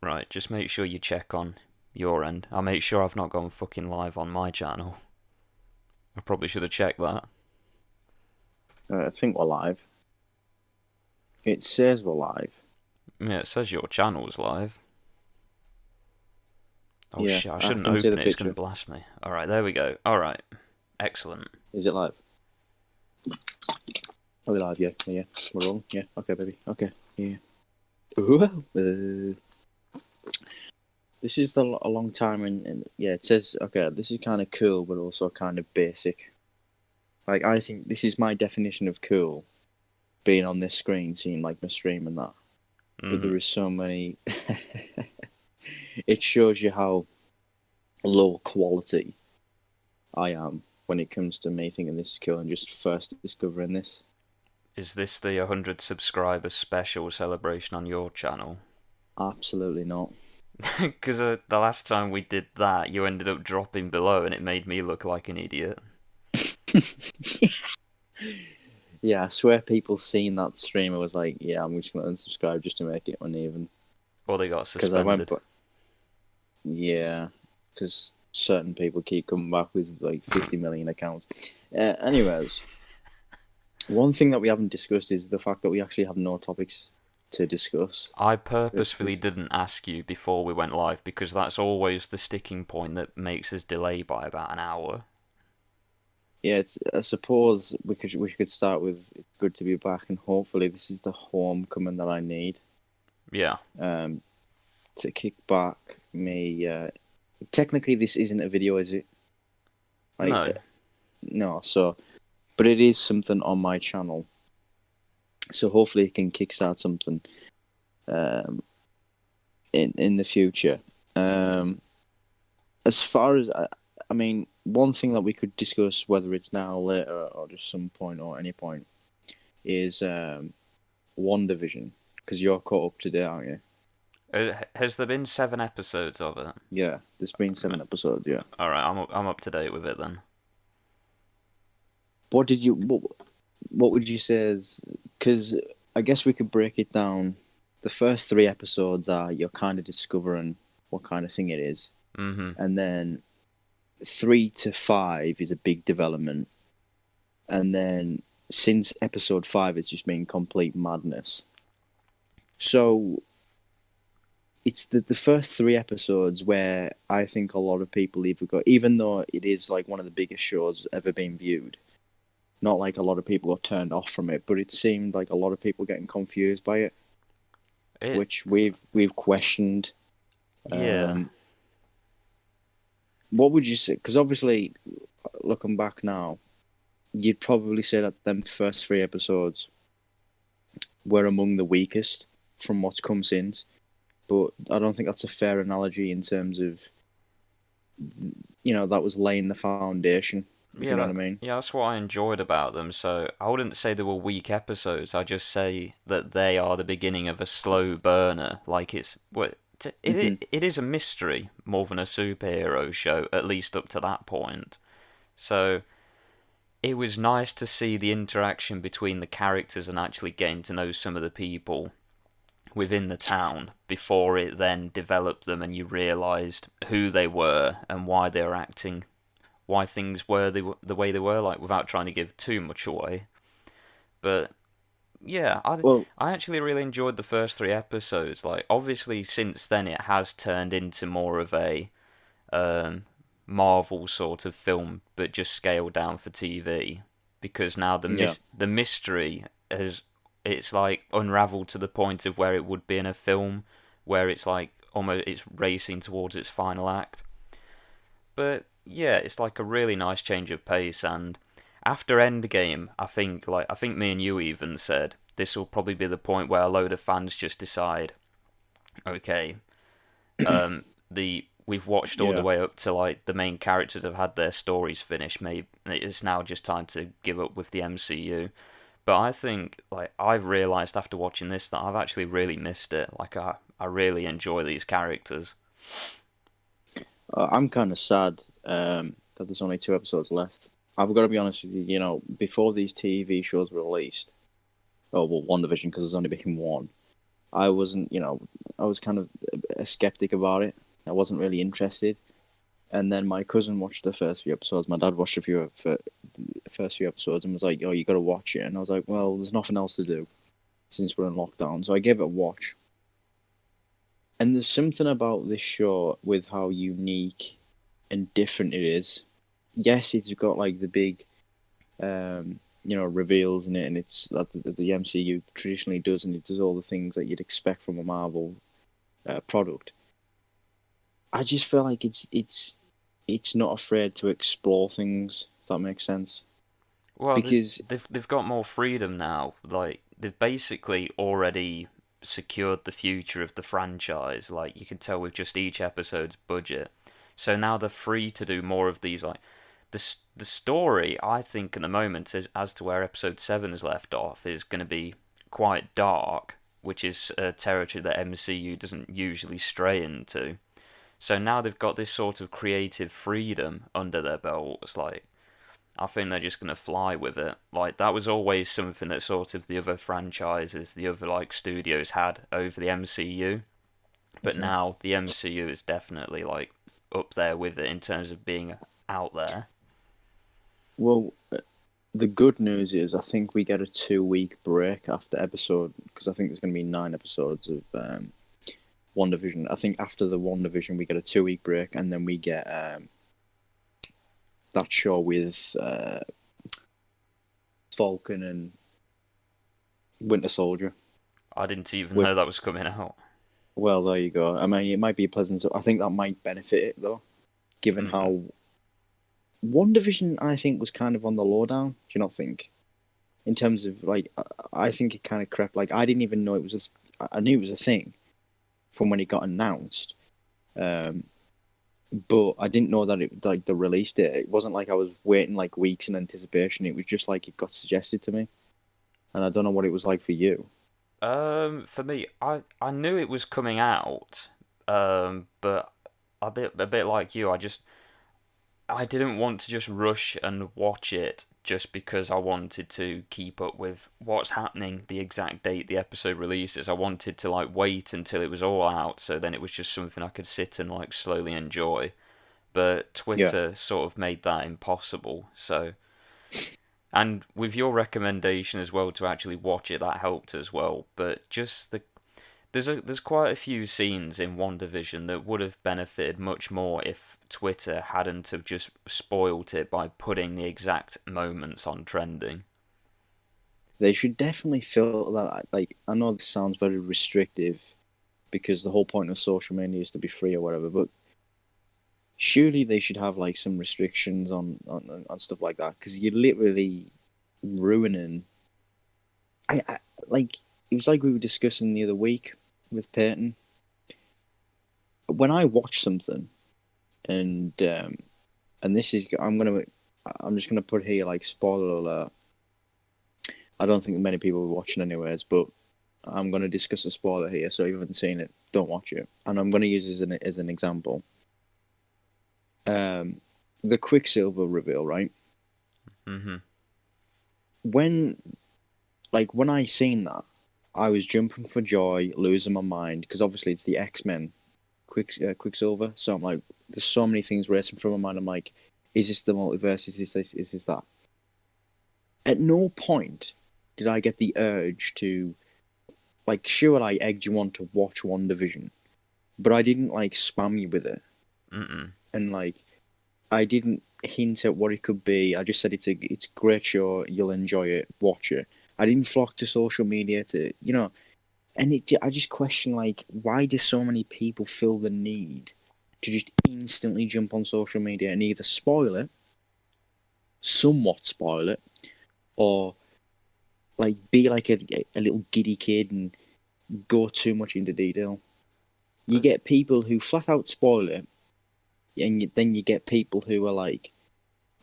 Right, just make sure you check on your end. I'll make sure I've not gone fucking live on my channel. I probably should have checked that. I think we're live. It says we're live. Yeah, it says your channel's live. Oh Yeah, shit, I I shouldn't can see open the it, it's gonna picture. blast me. Alright, there we go. Alright. Excellent. Is it live? Are we live? Yeah, yeah. We're on. Yeah. Okay, baby. Okay. Yeah. This is a long time, and yeah, it says okay. This is kind of cool, but also kind of basic. Like I think this is my definition of cool, being on this screen, seeing like my stream and that. But Mm-hmm. there is so many. It shows you how low quality I am when it comes to me thinking this is cool and just first discovering this. Is this the 100 subscriber special celebration on your channel? Absolutely not. Because the last time we did that, you ended up dropping below and it made me look like an idiot. Yeah, I swear people seen that stream. I was like, yeah, I'm just gonna unsubscribe just to make it uneven. Or they got Because I went, suspended. but yeah, because certain people keep coming back with like 50 million accounts. Anyways, one thing that we haven't discussed is the fact that we actually have no topics to discuss. I purposefully Because didn't ask you before we went live because that's always the sticking point that makes us delay by about an hour. yeah, it's. I suppose we could start with it's good to be back, and hopefully this is the homecoming that I need. Yeah. Um, to kick back me. Technically, this isn't a video, is it? Like, No. no. So, but it is something on my channel. So hopefully, it can kickstart something. Um, in the future. As far as I mean, one thing that we could discuss, whether it's now, later, or just some point or any point, is One Division because you're caught up to date, aren't you? Has there been 7 episodes of it? Yeah, there's been 7 episodes. Yeah. Alright, I'm up to date with it then. What did you? What would you say is? Because I guess we could break it down. The first 3 episodes are you're kind of discovering what kind of thing it is, Mm-hmm. and then 3 to 5 is a big development, and then since episode 5, it's just been complete madness. So it's the first 3 episodes where I think a lot of people either got, even though it is like one of the biggest shows ever been viewed, not like a lot of people got turned off from it, but it seemed like a lot of people getting confused by it, It, which we've questioned. yeah. What would you say? Because obviously, looking back now, you'd probably say that them first 3 episodes were among the weakest from what's come since. But I don't think that's a fair analogy in terms of, that was laying the foundation, if you know what I mean. Yeah, that's what I enjoyed about them. So I wouldn't say they were weak episodes. I just say that they are the beginning of a slow burner. Like Mm-hmm. it is a mystery more than a superhero show, at least up to that point. So it was nice to see the interaction between the characters and actually getting to know some of the people within the town before it then developed them and you realised who they were and why they were acting, why things were the way they were, like without trying to give too much away. But yeah, Well, I actually really enjoyed the first 3 episodes. Like obviously since then it has turned into more of a um, Marvel sort of film, but just scaled down for TV because now yeah. the mystery has it's like unraveled to the point of where it would be in a film, where it's like almost it's racing towards its final act. But yeah, it's like a really nice change of pace. And after Endgame, I think me and you even said this will probably be the point where a load of fans just decide, okay, the we've watched all the Yeah. way up to like the main characters have had their stories finished. Maybe it's now just time to give up with the MCU. But I think like I've realised after watching this that I've actually really missed it. Like I really enjoy these characters. I'm kind of sad that there's only 2 episodes left. I've got to be honest with you, before these TV shows were released, oh, well, One Division, because there's only been one, I wasn't, I was kind of a skeptic about it. I wasn't really interested. And then my cousin watched the first few episodes. My dad watched the first few episodes and was like, "Oh, you got to watch it." And I was like, "Well, there's nothing else to do since we're in lockdown." So I gave it a watch. And there's something about this show with how unique and different it is. Yes, it's got like the big, reveals in it, and it's that the MCU traditionally does, and it does all the things that you'd expect from a Marvel product. I just feel like it's not afraid to explore things. If that makes sense, Well, because they've got more freedom now. Like they've basically already secured the future of the franchise. Like you can tell with just each episode's budget. So now they're free to do more of these. Like the story, I think at the moment, as to where episode 7 is left off, is going to be quite dark, which is a territory that MCU doesn't usually stray into. So now they've got this sort of creative freedom under their belts. Like I think they're just gonna fly with it. Like that was always something that sort of the other franchises, the other like studios had over the MCU. But so, now the MCU is definitely like up there with it in terms of being out there. well, the good news is I think we get a 2 week break after episode because I think there's going to be 9 episodes of WandaVision. I think after the WandaVision we get a 2 week break and then we get that show with Falcon and Winter Soldier. I didn't even With know that was coming out. well, there you go. I mean, it might be a pleasant. I think that might benefit it though, given Hmm. how WandaVision I think was kind of on the lowdown. Do you not think? In terms of like, I think it kind of crept. Like, I didn't even know it was. I knew it was a thing from when it got announced. Um, but I didn't know that it like the release date. It wasn't like I was waiting like weeks in anticipation. It was just like it got suggested to me, and I don't know what it was like for you. For me, I knew it was coming out. But a bit like you, I didn't want to just rush and watch it just because I wanted to keep up with what's happening the exact date the episode releases. I wanted to like wait until it was all out, so then it was just something I could sit and like slowly enjoy. But Yeah, Twitter sort of made that impossible. So, and with your recommendation as well to actually watch it, that helped as well. But just there's quite a few scenes in WandaVision that would have benefited much more if Twitter hadn't have just spoilt it by putting the exact moments on trending. they should definitely feel that. Like, I know this sounds very restrictive because the whole point of social media is to be free or whatever, but surely they should have like some restrictions on stuff like that because you're literally ruining. I like it was like we were discussing the other week with Peyton. When I watch something and this is I'm just gonna put here like spoiler alert. I don't think many people are watching anyways, but I'm gonna discuss a spoiler here. So if you haven't seen it, don't watch it. And I'm gonna use it as an example. Um, the Quicksilver reveal, right? Hmm. When when I seen that, I was jumping for joy, losing my mind because obviously it's the X-Men Quicksilver. So I'm like, there's so many things racing through my mind. I'm like, is this the multiverse? Is this? Is this that? At no point did I get the urge to like. Sure, I egged you on to watch WandaVision, but I didn't like spam you with it, Mm-mm. and like I didn't hint at what it could be. I just said it's a great show. You'll enjoy it. Watch it. I didn't flock to social media to and I just question like why do so many people feel the need to just instantly jump on social media and either spoil it, somewhat spoil it, or like be like a little giddy kid and go too much into detail. You But get people who flat out spoil it, and then you get people who are like,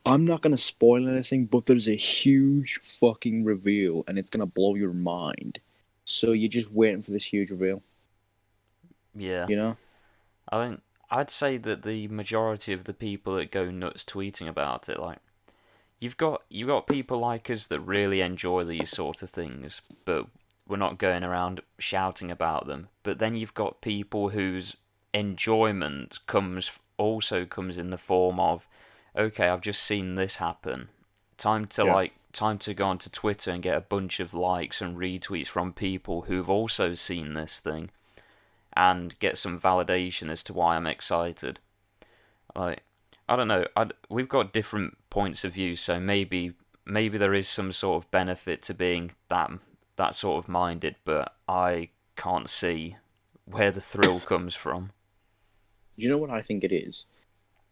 I'm not gonna spoil anything, but there's a huge fucking reveal and it's gonna blow your mind. So you're just waiting for this huge reveal, yeah, you know? I think I'd say that the majority of the people that go nuts tweeting about it, like you've got people like us that really enjoy these sort of things, but we're not going around shouting about them. But then you've got people whose enjoyment comes in the form of, okay, I've just seen this happen. Yeah. Time to go onto Twitter and get a bunch of likes and retweets from people who've also seen this thing and get some validation as to why I'm excited. Like, I don't know. We've got different points of view, so maybe there is some sort of benefit to being that sort of minded, but I can't see where the thrill comes from. Do you know what I think it is?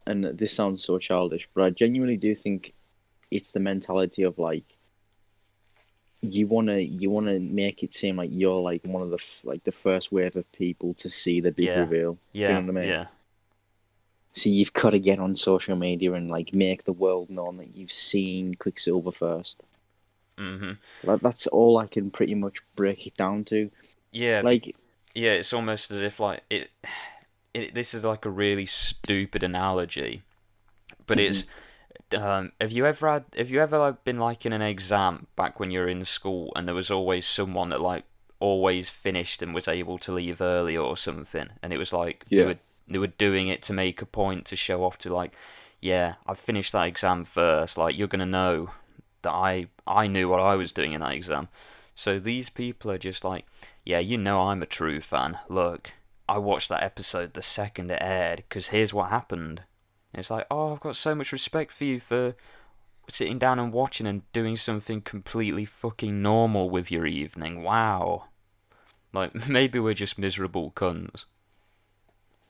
And this sounds so childish, but I genuinely do think it's the mentality of like you wanna make it seem like you're like one of the like the first wave of people to see the big Yeah, reveal. Do you yeah, know what I mean? yeah. So you've got to get on social media and like make the world known that you've seen Quicksilver first. Mhm. That's all I can pretty much break it down to. Yeah, Like, yeah. It's almost as if like This is like a really stupid analogy, but mhm, it's have you ever like been like in an exam back when you were in school and there was always someone that like always finished and was able to leave early or something, and it was like yeah, they were doing it to make a point to show off to like, yeah, I finished that exam first, like you're gonna know that I knew what I was doing in that exam. So these people are just like, yeah, you know I'm a true fan. Look, I watched that episode the second it aired because here's what happened. And it's like, oh, I've got so much respect for you for sitting down and watching and doing something completely fucking normal with your evening. Wow. Like, maybe we're just miserable cunts.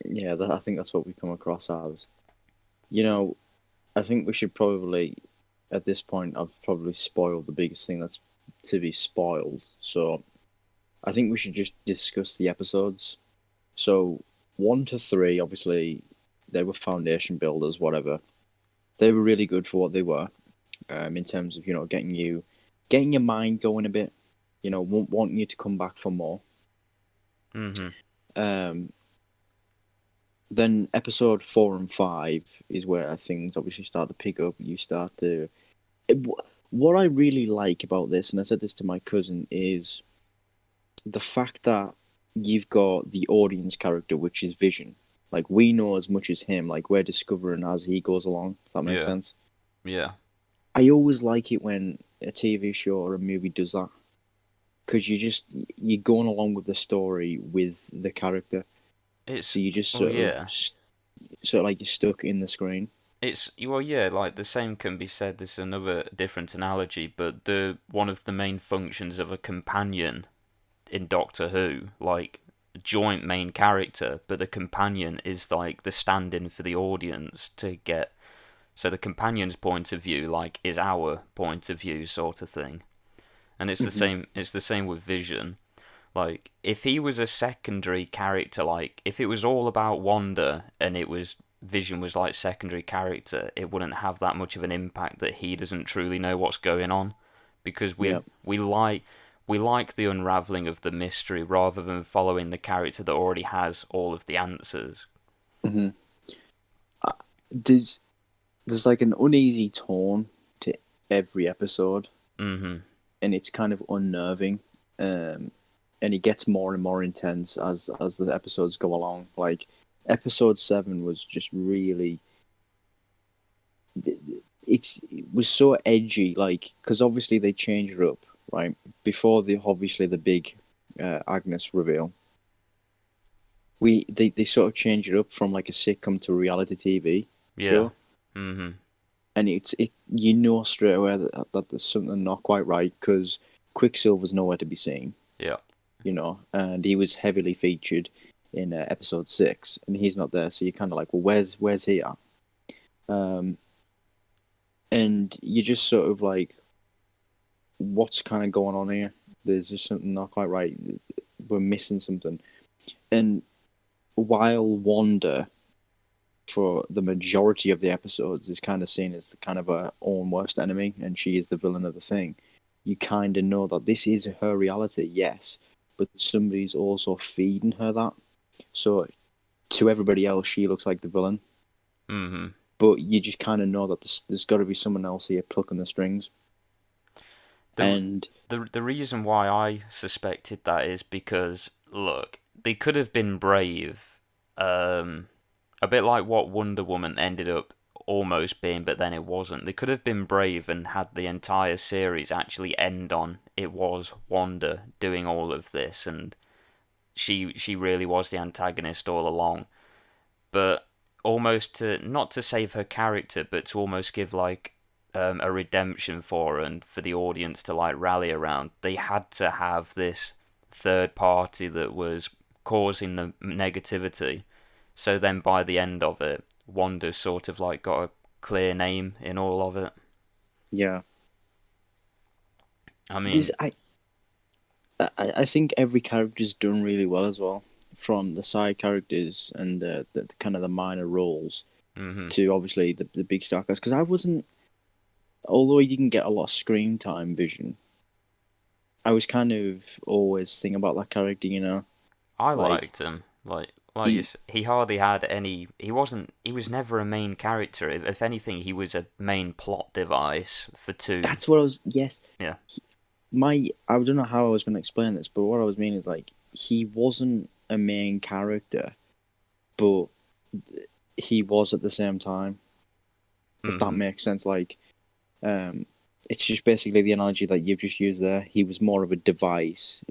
yeah. I think that's what we come across as. You know, I think we should probably, at this point, I've probably spoiled the biggest thing that's to be spoiled. So I think we should just discuss the episodes. So 1 to 3, obviously, they were foundation builders, whatever. They were really good for what they were, in terms of getting your mind going a bit, wanting you to come back for more. Mm-hmm. Um, then episode 4 and 5 is where things obviously start to pick up. You start to what I really like about this, and I said this to my cousin, is the fact that you've got the audience character, which is Vision. Like we know as much as him. Like we're discovering as he goes along. If that makes Yeah. sense. Yeah. I always like it when a TV show or a movie does that because you're going along with the story with the character, It's, so you just oh yeah. sort of like you're stuck in the screen. Well, yeah, like the same can be said. This is another different analogy, but the one of the main functions of a companion in Doctor Who, like joint main character, but the companion is like the stand-in for the audience to get. So the companion's point of view, like, is our point of view, sort of thing. And it's the Hmm. same. It's the same with Vision. Like, if he was a secondary character, like if it was all about Wanda and it was Vision was like secondary character, it wouldn't have that much of an impact that he doesn't truly know what's going on, because Yeah. we like the unraveling of the mystery rather than following the character that already has all of the answers. Hmm. There's there's like an uneasy tone to every episode, Mhm. and it's kind of unnerving. Um, and it gets more and more intense as the episodes go along. Like episode 7 was just really it was so edgy, like because obviously they changed it up right before the obviously the big Agnes reveal. They sort of changed it up from like a sitcom to a reality TV Yeah. show, Mhm. and it you know straight away that there's something not quite right because Quicksilver's nowhere to be seen, Yeah. and he was heavily featured in episode 6, and he's not there, so you're kind of like, well, where's he at? Um, and you just sort of like, what's kind of going on here? There's just something not quite right. We're missing something. And while Wanda, for the majority of the episodes, is kind of seen as the kind of her own worst enemy, and she is the villain of the thing, you kind of know that this is her reality, yes, but somebody's also feeding her that. So to everybody else, she looks like the villain, Mhm. but you just kind of know that there's got to be someone else here plucking the strings. The And the reason why I suspected that is because look, they could have been brave Um, a bit like what Wonder Woman ended up almost being, but then it wasn't. They could have been brave and had the entire series actually end on it was Wanda doing all of this, and she really was the antagonist all along. But almost to not to save her character, but to almost give like a redemption for her and for the audience to like rally around. They had to have this third party that was causing the negativity. So then by the end of it, Wanda's sort of like got a clear name in all of it. Yeah. I This mean, I think every character's done really well as well, from the side characters and the kind of the minor roles mhm. to obviously the big star cast. Because I wasn't, although he didn't get a lot of screen time, Vision, I was kind of always thinking about that character. I Like liked him. he He hardly had any. He wasn't. He was never a main character. If anything, he was a main plot device for two. that's what I was. Yes, Yeah. I don't know how I was going to explain this, but what I was meaning is like he wasn't a main character, but he was at the same time. If that Mhm. makes sense, like um, it's just basically the analogy that you've just used there. He was more of a device,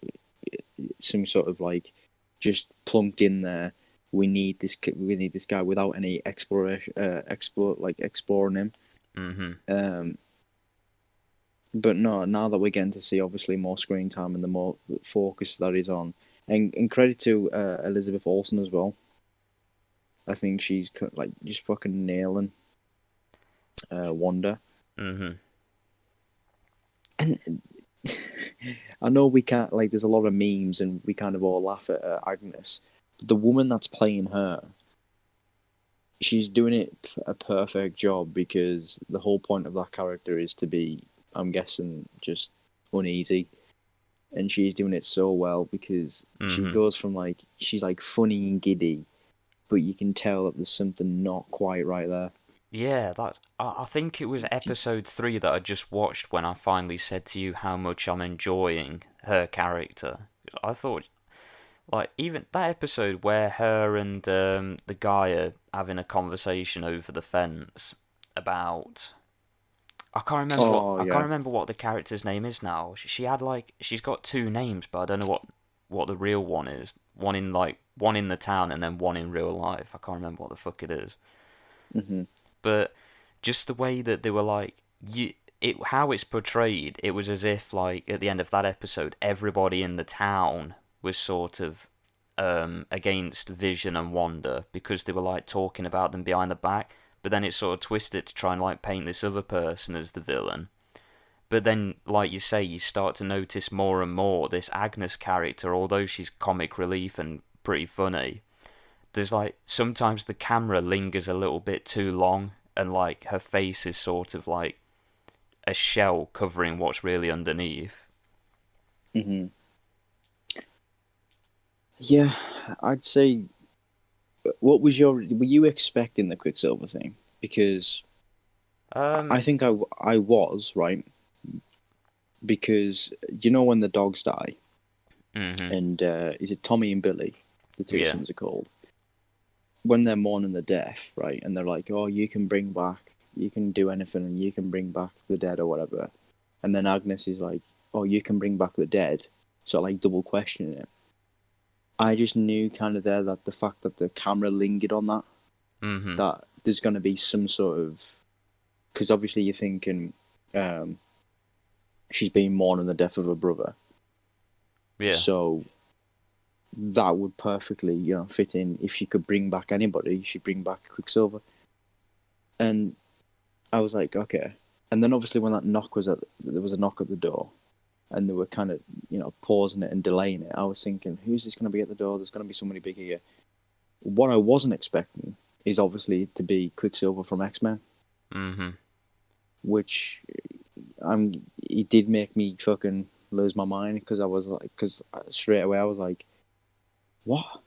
some sort of like just plunked in there. We need this. We need this guy without any exploration, exploring him. Mhm. Um, but no, now that we're getting to see obviously more screen time and the more focus that is on, and credit to Elizabeth Olsen as well. I think she's like just fucking nailing Wanda. Mhm. And I know we can't like. There's a lot of memes, and we kind of all laugh at Agnes. But the woman that's playing her, she's doing it a perfect job because the whole point of that character is to be, I'm guessing, just uneasy, and she's doing it so well because she Mhm. goes from like she's like funny and giddy, but you can tell that there's something not quite right there. Yeah. That's. I think it was episode 3 that I just watched when I finally said to you how much I'm enjoying her character. I thought like even that episode where her and the guy are having a conversation over the fence about Oh I can't yeah. remember what the character's name is now. She had like she's got two names, but I don't know what the real one is. One in the town and then one in real life. I can't remember what the fuck it is. Hmm. But just the way that they were like you it how it's portrayed, it was as if like at the end of that episode everybody in the town was sort of against Vision and Wanda because they were like talking about them behind the back, but then it sort of twisted to try and like paint this other person as the villain. But then, like you say, you start to notice more and more this Agnes character, although she's comic relief and pretty funny. There's like sometimes the camera lingers a little bit too long, and like her face is sort of like a shell covering what's really underneath. Hmm. Yeah, I'd say. What was your? Were you expecting the Quicksilver thing? Because I Um, think I was right because you know when the dogs die mhm, and is it Tommy and Billy, the two yeah, sons are called, when they're mourning the death, right? And they're like, "Oh, you can bring back, you can do anything, and you can bring back the dead or whatever." And then Agnes is like, "Oh, you can bring back the dead," so like double questioning it. I just knew kind of there that the fact that the camera lingered on that, mhm, that there's going to be some sort of, because obviously you're thinking um, she's been mourning the death of her brother, yeah, so that would perfectly, fit in. If she could bring back anybody, she'd bring back Quicksilver. And I was like, okay. And then obviously when that knock was there was a knock at the door, and they were kind of, pausing it and delaying it. I was thinking, who's this going to be at the door? There's going to be somebody big here. What I wasn't expecting is obviously to be Quicksilver from X-Men, mhm. which it did make me fucking lose my mind because I was like, because straight away I was like, what?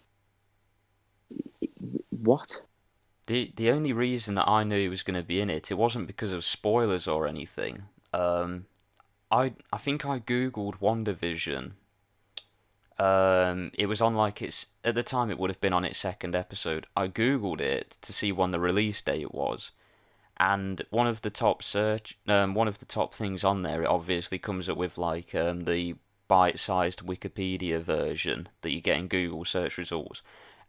What? The only reason that I knew he was going to be in it, it wasn't because of spoilers or anything. I think I googled WandaVision It was on like its at the time it would have been on its second episode. I googled it to see when the release date was, and one of the top things on there, it obviously comes up with like the bite-sized Wikipedia version that you get in Google search results,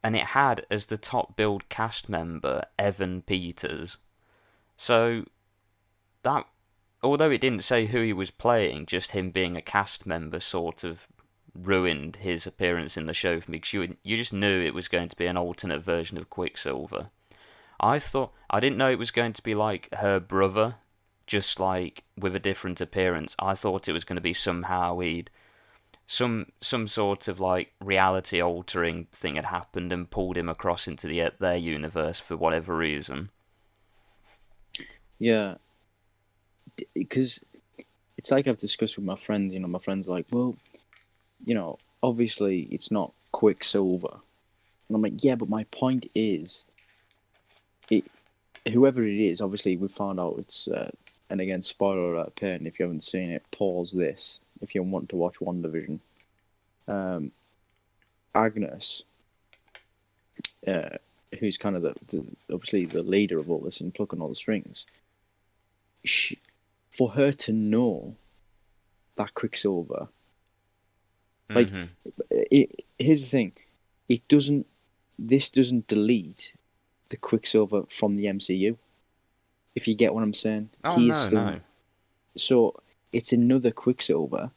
and it had as the top billed cast member Evan Peters. So that, although it didn't say who he was playing, just him being a cast member sort of ruined his appearance in the show for me because you just knew it was going to be an alternate version of Quicksilver. I didn't know it was going to be like her brother, just like with a different appearance. I thought it was going to be somehow he'd some sort of like reality altering thing had happened and pulled him across into their universe for whatever reason. Yeah, because it's like I've discussed with my friends. My friends are like, well, obviously it's not Quicksilver, and I'm like, yeah, but my point is, it whoever it is, obviously we found out it's. And again, spoiler alert, Peyton, if you haven't seen it, pause this if you want to watch WandaVision. Agnes, uh, who's kind of obviously the leader of all this and plucking all the strings, for her to know that Quicksilver, like, Hmm. here's the thing, it doesn't. This doesn't delete the Quicksilver from the MCU. If you get what I'm saying, Oh he is no, still. no. So it's another Quicksilver,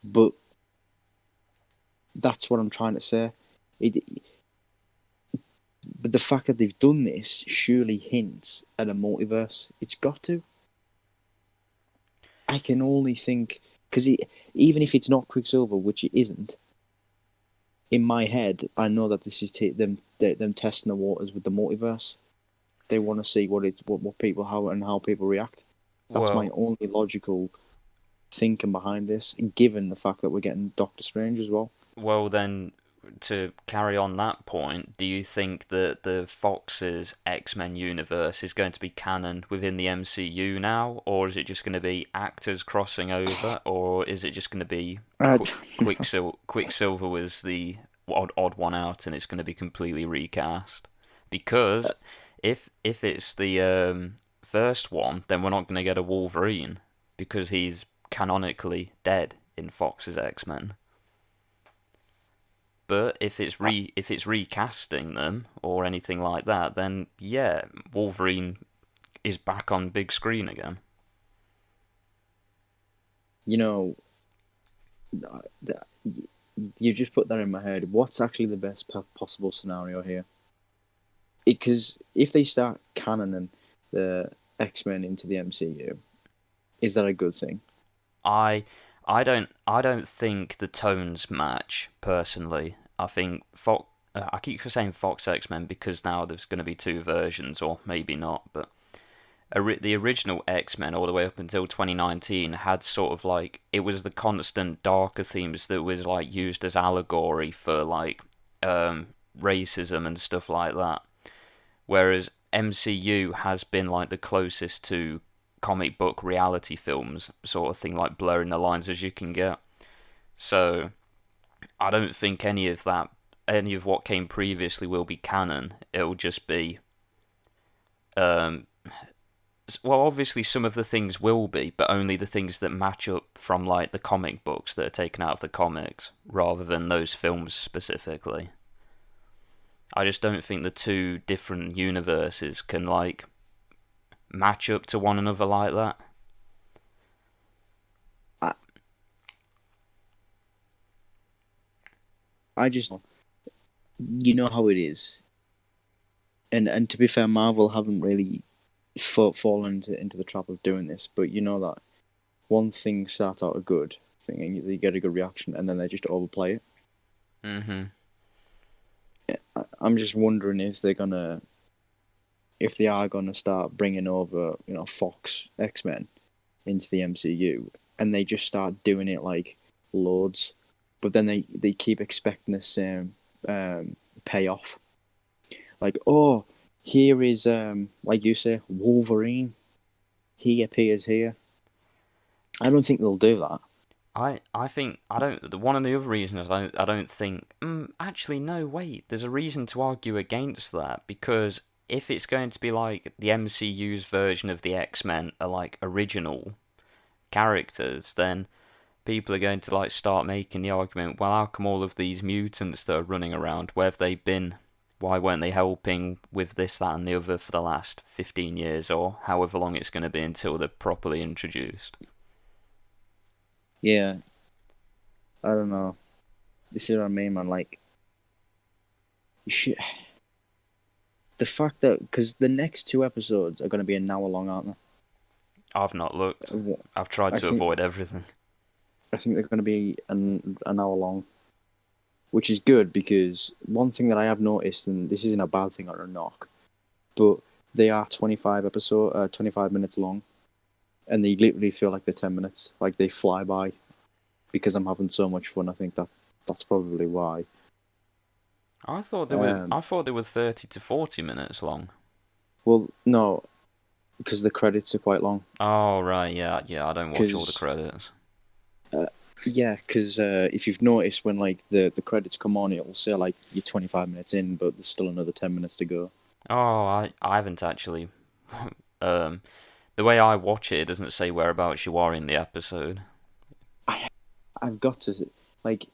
but that's what I'm trying to say. It, but the fact that they've done this surely hints at a multiverse. It's got to. I can only think because even if it's not Quicksilver, which it isn't, in my head, I know that this is them testing the waters with the multiverse. They want to see what people how people react. That's my Well, only logical thinking behind this, given the fact that we're getting Doctor Strange as well. well then, to carry on that point, do you think that the Fox's X-Men universe is going to be canon within the MCU now, or is it just going to be actors crossing over, or is it just going to be Uh, Quicksilver was the odd one out, and it's going to be completely recast? Because if it's the first one, then we're not going to get a Wolverine because he's canonically dead in Fox's X-Men. But if it's recasting them or anything like that, then yeah, Wolverine is back on big screen again. you know, you just put that in my head. What's actually the best possible scenario here? Because if they start canoning the X-Men into the MCU, is that a good thing? I I don't think the tones match personally. I think Fox. I keep saying Fox X-Men because now there's going to be two versions, or maybe not. But the original X-Men, all the way up until 2019, had sort of like it was the constant darker themes that was like used as allegory for like um, racism and stuff like that. Whereas MCU has been like the closest to comic book reality films, sort of thing, like blurring the lines as you can get. So I don't think any of what came previously will be canon. It'll just be, um, well, obviously some of the things will be, but only the things that match up from like the comic books that are taken out of the comics, rather than those films specifically. I just don't think the two different universes can like match up to one another like that. I, I just, how it is, and to be fair, Marvel haven't really fallen into the trap of doing this, but you know that one thing starts out a good thing and you get a good reaction, and then they just overplay it. Mhm. I'm just wondering if they are gonna start bringing over Fox X-Men into the MCU, and they just start doing it like loads, but then they keep expecting the same payoff. Like, oh, here is like you say, Wolverine. He appears here. I don't think they'll do that. I think I don't. One of the other reasons I don't think. Actually, no. Wait. There's a reason to argue against that because if it's going to be like the MCU's version of the X-Men are like original characters, then people are going to like start making the argument. Well, how come all of these mutants that are running around? Where have they been? Why weren't they helping with this, that, and the other for the last 15 years or however long it's going to be until they're properly introduced? Yeah, I don't know. This is what I mean, man. Like, you should. The fact that because the next two episodes are going to be an hour long, aren't I've not looked. they? I've tried I to think avoid everything. I think they're going to be an hour long, which is good because one thing that I have noticed, and this isn't a bad thing or a knock, but they are 25 minutes long, and they literally feel like they're 10 minutes, like they fly by, because I'm having so much fun. I think that's probably why. I thought they were. Um, I thought they were 30 to 40 minutes long. well, no, because the credits are quite long. Oh right, yeah, yeah. I don't watch all the Because credits. yeah, because if you've noticed when like the credits come on, it'll say like you're 25 minutes in, but there's still another 10 minutes to go. Oh, I haven't actually. um, the way I watch it, it doesn't say whereabouts you are in the episode. I I've got to like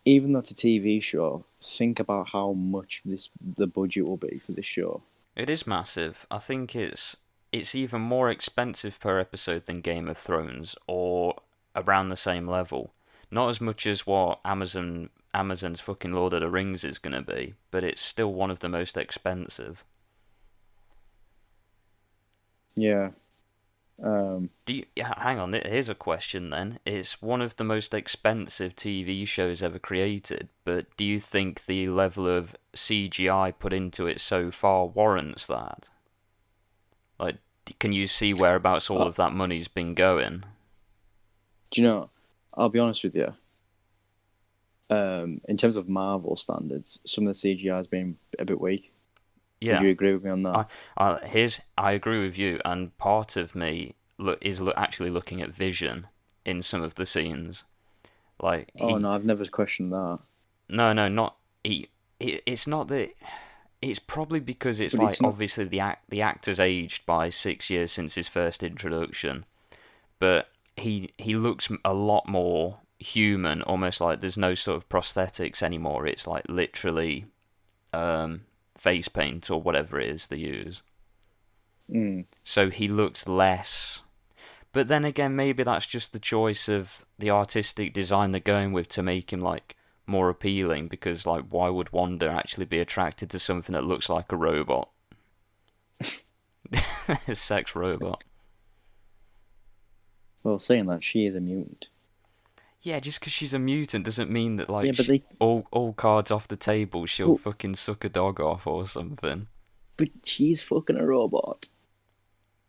even though it's a TV show, think about how much the budget will be for this show. It is massive. I think it's even more expensive per episode than Game of Thrones, or around the same level. Not as much as what Amazon's fucking Lord of the Rings is gonna be, but it's still one of the most expensive. Yeah. Um. Hang on, here's a question then. It's one of the most expensive TV shows ever created, but do you think the level of CGI put into it so far warrants that? Like, can you see whereabouts all uh, of that money's been going? do you know? I'll be honest with you. In terms of Marvel standards, some of the CGI has been a bit weak. Would Yeah, you agree with me on that? I agree with you, and part of me actually looking at Vision in some of the scenes. Like Oh no, I've never questioned that. no, not he. It's not that. It's probably because it's But like it's not. obviously the actor's aged by 6 years since his first introduction, but he looks a lot more human, almost like there's no sort of prosthetics anymore. It's like literally face paint or whatever it is they use. Mm, So he looks less. But then again, maybe that's just the choice of the artistic design they're going with to make him like more appealing. Because like, why would Wanda actually be attracted to something that looks like a robot? A sex robot. well, saying that she is a mutant. Yeah, just because she's a mutant doesn't mean that Yeah, like but they. all cards off the table she'll Well, fucking suck a dog off or something. but she's fucking a robot.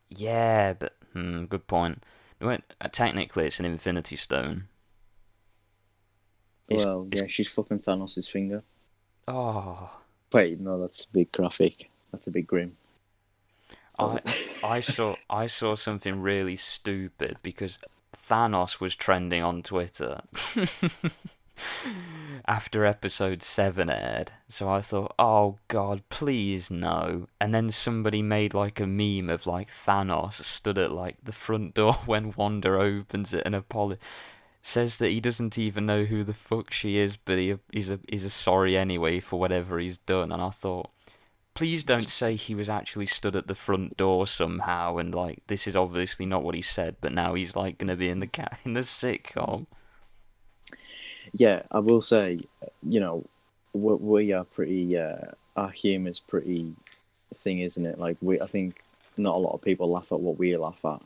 Yeah, but good point. Well, technically, it's an Infinity Stone. It's Well, it's yeah, she's fucking Thanos' finger. oh, Wait, no, that's a big graphic. That's a big grim. Oh. I I saw something really stupid because Thanos was trending on Twitter after episode 7 aired. So I thought, "Oh god, please no." And then somebody made like a meme of like Thanos stood at like the front door when Wanda opens it and says that he doesn't even know who the fuck she is, but he's a sorry anyway for whatever he's done. And I thought, please don't say he was actually stood at the front door somehow and like this is obviously not what he said, but now he's like gonna be in the sitcom. Yeah, I will say, you know, we are pretty. Our humour's pretty thing, isn't it? Like I think not a lot of people laugh at what we laugh at.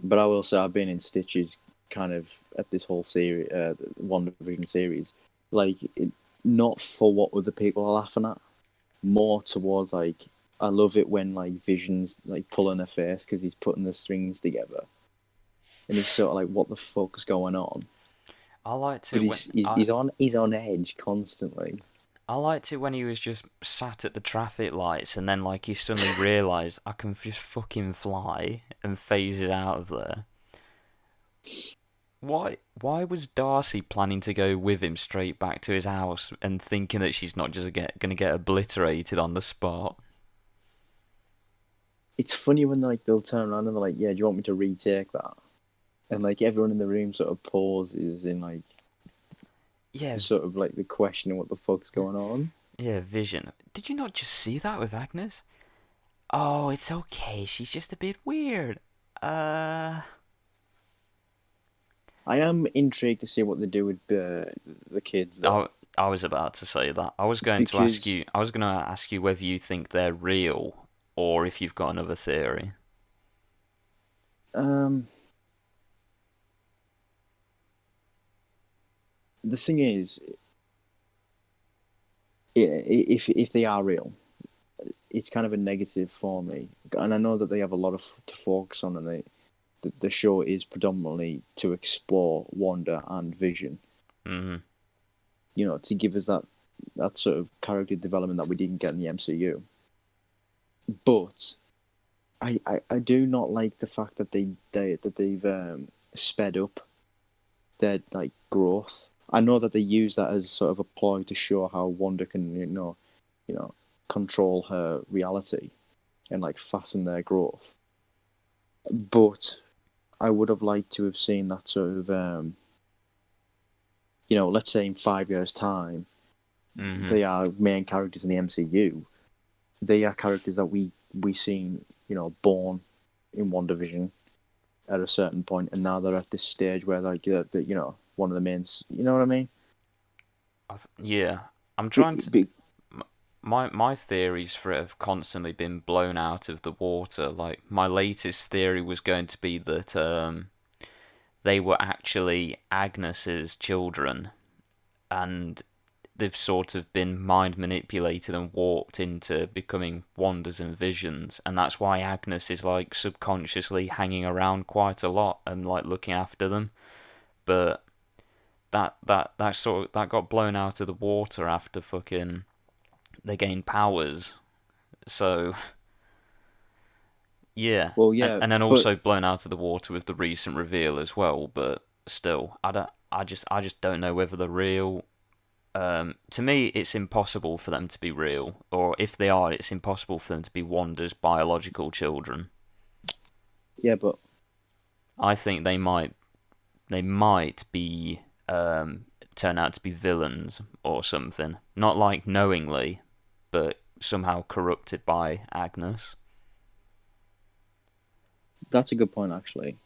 But I will say I've been in stitches, kind of at this whole series, WandaVision series, like not for what other people are laughing at, more towards like I love it when like Vision's like pulling her face because he's putting the strings together, and he's sort of like, what the fuck's going on? I liked But it when he's on edge constantly. I liked it when he was just sat at the traffic lights and then like he suddenly realised I can just fucking fly and phases out of there. Why was Darcy planning to go with him straight back to his house and thinking that she's not just gonna get obliterated on the spot? It's funny when like they'll turn around and they're like, "Yeah, do you want me to retake that?" And like everyone in the room sort of pauses in like Yeah, sort of like the questioning what the fuck's going on. yeah, Vision. Did you not just see that with Agnes? Oh, it's okay. She's just a bit weird. Uh, I am intrigued to see what they do with the kids I though, I was about to say that. I was going to ask because you. I was going to ask you whether you think they're real or if you've got another theory. um, the thing is, if they are real, it's kind of a negative for me, and I know that they have a lot of to focus on, and the show is predominantly to explore Wanda and Vision. Hmm. You know, to give us that sort of character development that we didn't get in the MCU. But I do not like the fact that they've sped up their like growth. I know that they use that as sort of a ploy to show how Wanda can you know control her reality and like fasten their growth. But I would have liked to have seen that sort of let's say in 5 years' time, Hmm. they are main characters in the MCU. They are characters that we seen born in one division at a certain point, and now they're at this stage where like one of the mains. You know what I mean? Yeah, I'm trying Be, to. be, My theories for it have constantly been blown out of the water. Like my latest theory was going to be that they were actually Agnes's children, and they've sort of been mind manipulated and warped into becoming Wanders and Visions, and that's why Agnes is like subconsciously hanging around quite a lot and like looking after them. But that got blown out of the water after fucking they gained powers. So yeah, well, and yeah, and then but also blown out of the water with the recent reveal as well. But still, I just don't know whether they're real. To me, it's impossible for them to be real, or if they are, it's impossible for them to be Wanda's biological children. yeah, but I think they might be turn out to be villains or something. Not like knowingly, but somehow corrupted by Agnes. that's a good point actually,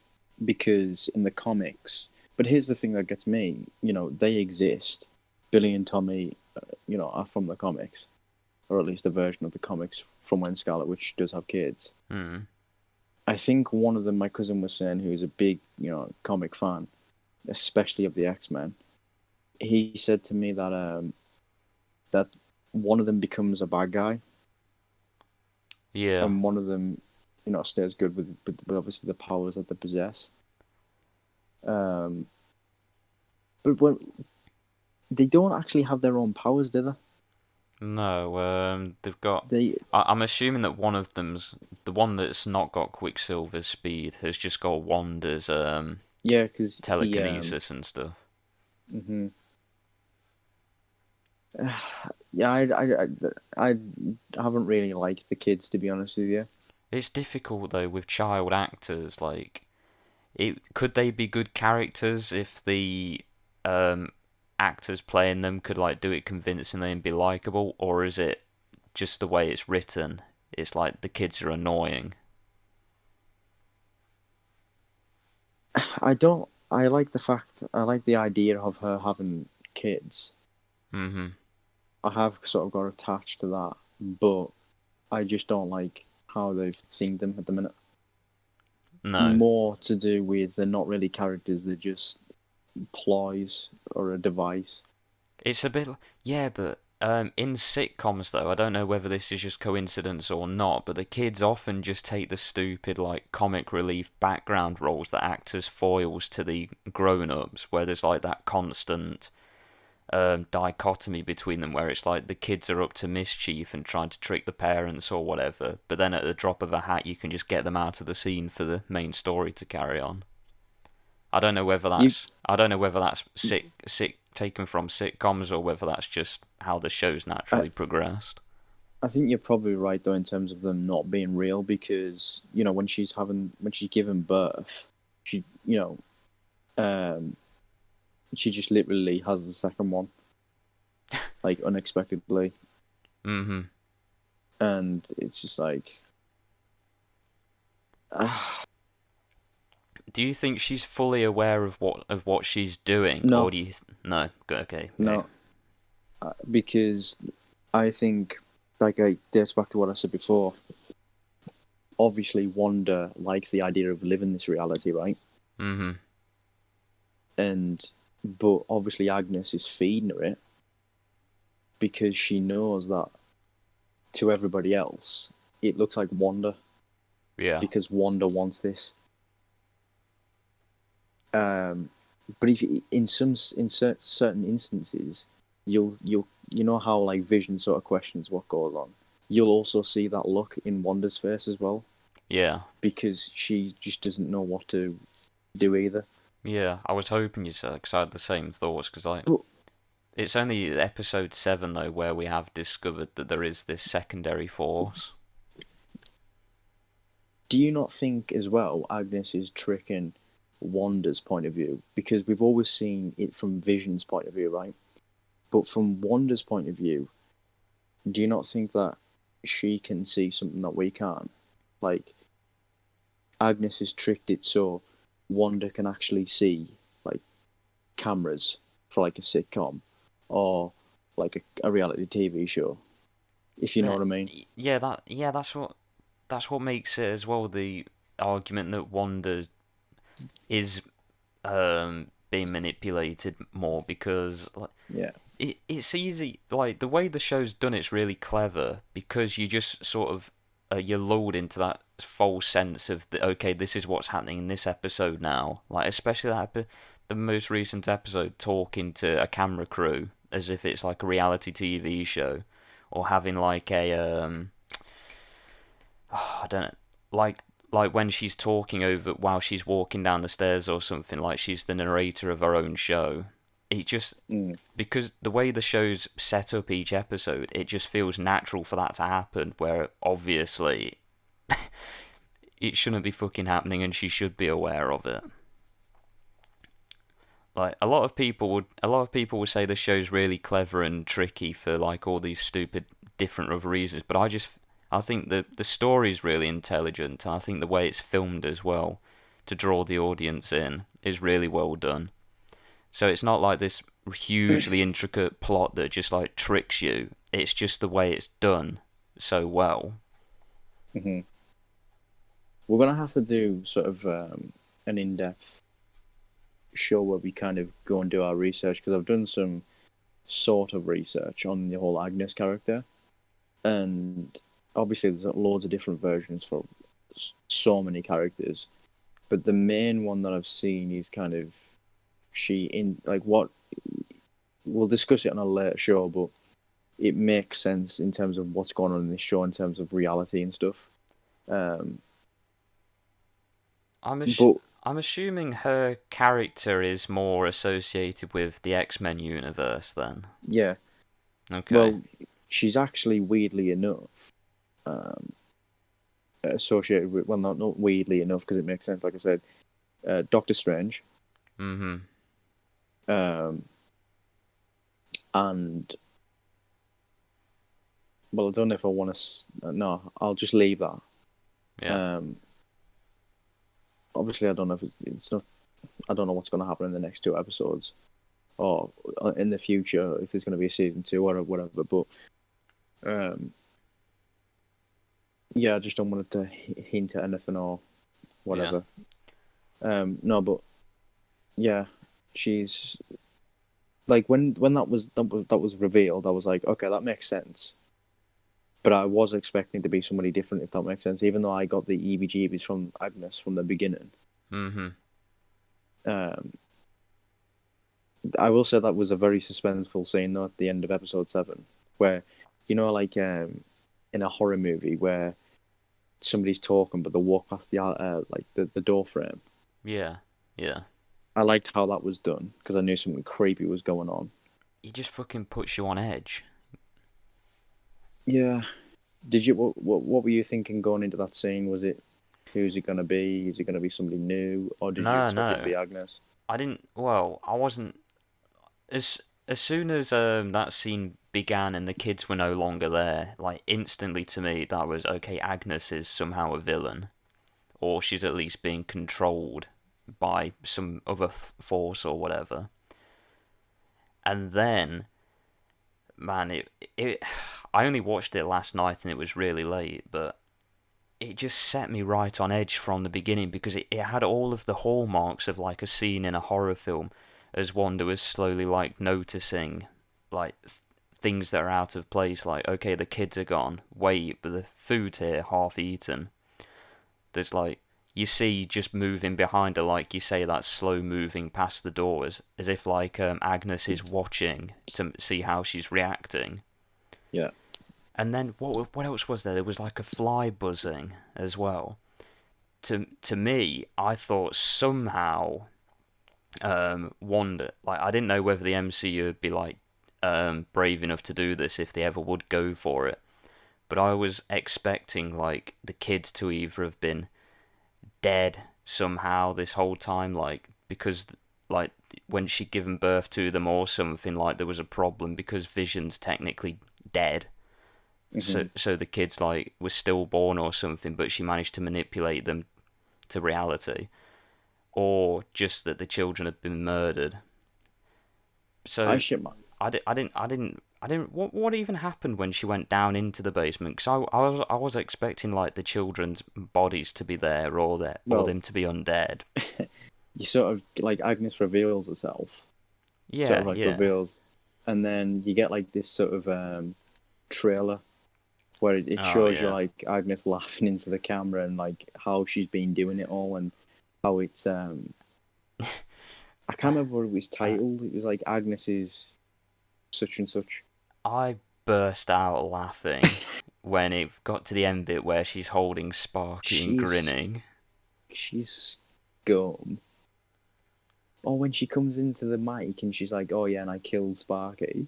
because in the comics. But here's the thing that gets me. They exist. Billy and Tommy, are from the comics, or at least a version of the comics from when Scarlet Witch does have kids. Hmm. I think one of them, my cousin was saying, who's a big, comic fan, especially of the X-Men. He said to me that one of them becomes a bad guy, Yeah. and one of them, stays good with obviously the powers that they possess. Um, but when they don't actually have their own powers, do they? No. They've got. They I'm assuming that one of them's the one that's not got Quicksilver's speed has just got Wanda's Yeah, because he telekinesis and stuff. mhm. Yeah, I haven't really liked the kids, to be honest with you. It's difficult though with child actors. Like, could they be good characters if the um actors playing them could like do it convincingly and be likable, or is it just the way it's written? It's like the kids are annoying. I don't. I like the fact. I like the idea of her having kids. Hmm. I have sort of got attached to that, but I just don't like how they've themed them at the minute. No. More to do with they're not really characters; they're just ploys or a device. It's a bit, yeah, but in sitcoms though, I don't know whether this is just coincidence or not, but the kids often just take the stupid like comic relief background roles that act as foils to the grown-ups, where there's like that constant dichotomy between them, where it's like the kids are up to mischief and trying to trick the parents or whatever, but then at the drop of a hat you can just get them out of the scene for the main story to carry on. You, I don't know whether that's sick taken from sitcoms or whether that's just how the show's I, naturally progressed. I think you're probably right though in terms of them not being real because when she's giving birth, she um she just literally has the second one like unexpectedly, Hmm. and it's just like ah, Do you think she's fully aware of what she's doing, or no, do you? No. Okay. Okay. no, because I think like I dates back to what I said before. Obviously, Wanda likes the idea of living this reality, right? Hmm. And but obviously Agnes is feeding her it because she knows that to everybody else it looks like Wanda Yeah. because Wanda wants this. Um, but if in certain instances, you know how like Vision sort of questions what goes on. You'll also see that look in Wanda's face as well Yeah. because she just doesn't know what to do either. Yeah. I was hoping you said because I had the same thoughts because like But it's only episode 7 though where we have discovered that there is this secondary force. do you not think as well Agnes is tricking Wanda's point of view? Because we've always seen it from Vision's point of view, right? But from Wanda's point of view, do you not think that she can see something that we can't? Like Agnes has tricked it so Wanda can actually see like cameras for like a sitcom or like a reality TV show, if you know what That I mean. yeah, that's what makes it as well the argument that Wanda is being manipulated more because like Yeah. it's easy like the way the show's done it's really clever because you just sort of you're lulled into that false sense of okay, this is what's happening in this episode now, like especially the most recent episode talking to a camera crew as if it's like a reality TV show or having like a I don't know, like when she's talking over while she's walking down the stairs or something, like she's the narrator of her own show. It just Mm. because the way the show's set up each episode, it just feels natural for that to happen. Where obviously it shouldn't be fucking happening, and she should be aware of it. Like a lot of people would say the show's really clever and tricky for like all these stupid different other reasons, but I think the story's really intelligent, and I think the way it's filmed as well to draw the audience in is really well done. So it's not like this hugely intricate plot that just like tricks you. It's just the way it's done so well. Mm-hmm. We're gonna have to do sort of an in-depth show where we kind of go and do our research because I've done some sort of research on the whole Agnes character, and obviously there's loads of different versions for so many characters, but the main one that I've seen is kind of she in like what we'll discuss it on a later show, but it makes sense in terms of what's going on in this show in terms of reality and stuff. Um, I'm ass- but I'm assuming her character is more associated with the X-Men universe then. yeah, Okay. well, she's actually weirdly enough um, associated with well, not weirdly enough because it makes sense. Like I said, Doctor Strange, Mhm. um, and well, I don't know if I want to. No, I'll just leave that. Yeah. Um, obviously, I don't know if it's not. I don't know what's going to happen in the next two episodes, or in the future if there's going to be a season two or whatever. But um, yeah, I just don't want it to hint at anything or Yeah. whatever. No, but yeah, she's like when that was revealed, I was like, okay, that makes sense. But I was expecting to be somebody different, if that makes sense. Even though I got the EBGBs from Agnes from the beginning, Mhm. um, I will say that was a very suspenseful scene though at the end of episode 7, where like in a horror movie where somebody's talking but they walk past the like the door frame. Yeah. Yeah. I liked how that was done because I knew something creepy was going on. He just fucking puts you on edge. Yeah. Did you what were you thinking going into that scene? Was it who's it gonna be? Is it gonna be somebody new, or did you No, expect it to no, be Agnes? I didn't. Well, I wasn't as soon as that scene began and the kids were no longer there. Like instantly to me, that was okay. Agnes is somehow a villain, or she's at least being controlled by some other force or whatever. And then, man, it I only watched it last night and it was really late, but it just set me right on edge from the beginning because it had all of the hallmarks of like a scene in a horror film, as Wanda was slowly like noticing like things that are out of place, like okay, the kids are gone, wait, but the food's here half eaten. There's like you see just moving behind her, like you say, that slow moving past the doors, as if like Agnes is watching to see how she's reacting. Yeah. And then what else was there? There was like a fly buzzing as well. To me, I thought somehow Wanda, like I didn't know whether the MCU would be like brave enough to do this if they ever would go for it. But I was expecting like the kids to either have been dead somehow this whole time, like because like when she'd given birth to them or something, like there was a problem because Vision's technically dead. Hmm. So the kids like were stillborn or something, but she managed to manipulate them to reality, or just that the children had been murdered. I So shit my I didn't. What even happened when she went down into the basement? Because I was expecting like the children's bodies to be there, or well, them to be undead. you sort of like Agnes reveals herself, sort of Yeah, like yeah. reveals, and then you get like this sort of trailer where it Oh shows you yeah. like Agnes laughing into the camera and like how she's been doing it all and how it's I can't remember what it was Uh, titled. It was like Agnes's such and such. I burst out laughing when it got to the end bit where she's holding Sparky and She's grinning. she's scum. Or when she comes into the mic and she's like, "Oh yeah, and I killed Sparky."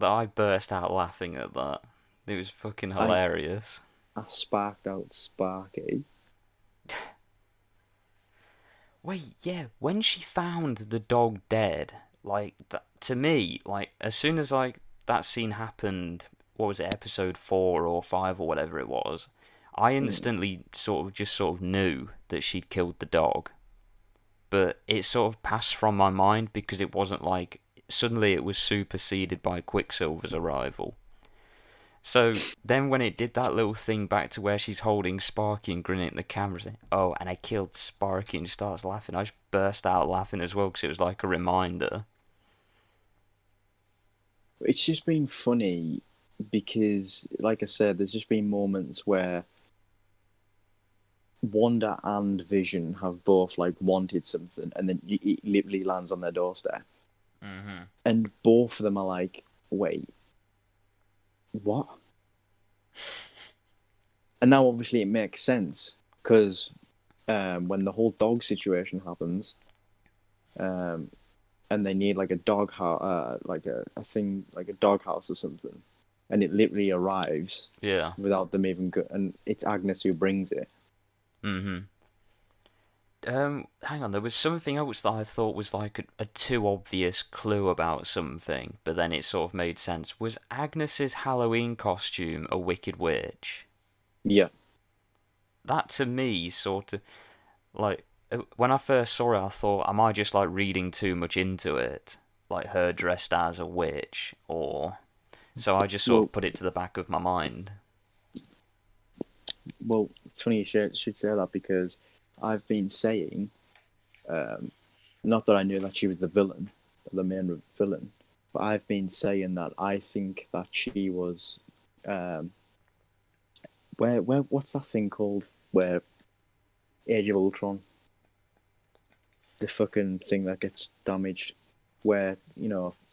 I burst out laughing at that. It was fucking I hilarious. I sparked out Sparky. Wait, yeah, when she found the dog dead, like that, to me, like as soon as like that scene happened, what was it, episode 4 or 5 or whatever it was, I Mm. instantly sort of knew that she'd killed the dog. But it sort of passed from my mind because it wasn't like suddenly it was superseded by Quicksilver's arrival. So then when it did that little thing back to where she's holding Sparky and grinning at the camera, saying, "Oh, and I killed Sparky," and she starts laughing, I just burst out laughing as well because it was like a reminder. It's just been funny because, like I said, there's just been moments where Wanda and Vision have both like wanted something, and then it literally lands on their doorstep, Hmm. and both of them are like, "Wait, what?" And now obviously it makes sense because when the whole dog situation happens, um, and they need like a dog house, like a thing, like a dog house or something, and it literally arrives Yeah. without them even and it's Agnes who brings it. Hmm. Hang on, there was something else that I thought was like a too obvious clue about something, but then it sort of made sense. Was Agnes's Halloween costume a Wicked Witch? Yeah, That to me sort of like when I first saw it, I thought, am I just like reading too much into it? Like her dressed as a witch, or so I just sort well, of put it to the back of my mind. it's funny you should say that because I've been saying, um, not that I knew that she was the villain, the main villain, but I've been saying that I think that she was, um, where what's that thing called? Where Age of Ultron, the fucking thing that gets damaged, where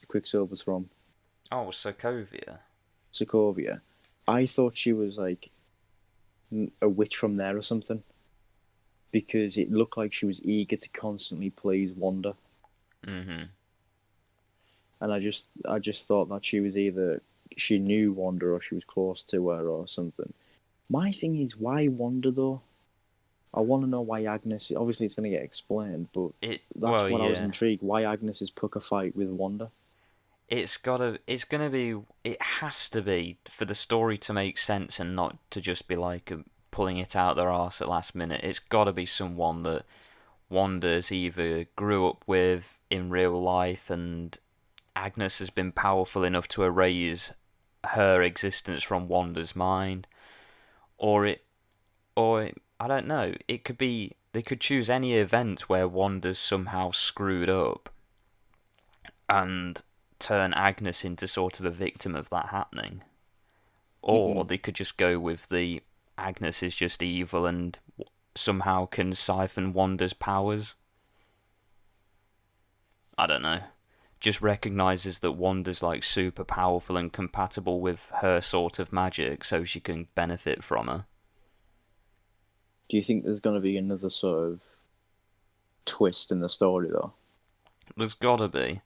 Quicksilver's from, Oh, Sokovia. Sokovia. I thought she was like a witch from there or something. because it looked like she was eager to constantly please Wanda, Mhm. and I just thought that she was either she knew Wanda or she was close to her or something. My thing is, why Wanda though? I want to know why Agnes. Obviously, it's going to get explained, but that's Well, what I was yeah. intrigued. Why Agnes has took a fight with Wanda? It's gonna be, it has to be for the story to make sense and not to just be like pulling it out their arse at last minute. It's gotta be someone that Wanda's either grew up with in real life and Agnes has been powerful enough to erase her existence from Wanda's mind, or I don't know. It could be they could choose any event where Wanda's somehow screwed up and turn Agnes into sort of a victim of that happening. Or Mm-hmm. they could just go with the Agnes is just evil and somehow can siphon Wanda's powers. I don't know. Just recognizes that Wanda's like super powerful and compatible with her sort of magic, so she can benefit from her. Do you think there's going to be another sort of twist in the story though? There's gotta be.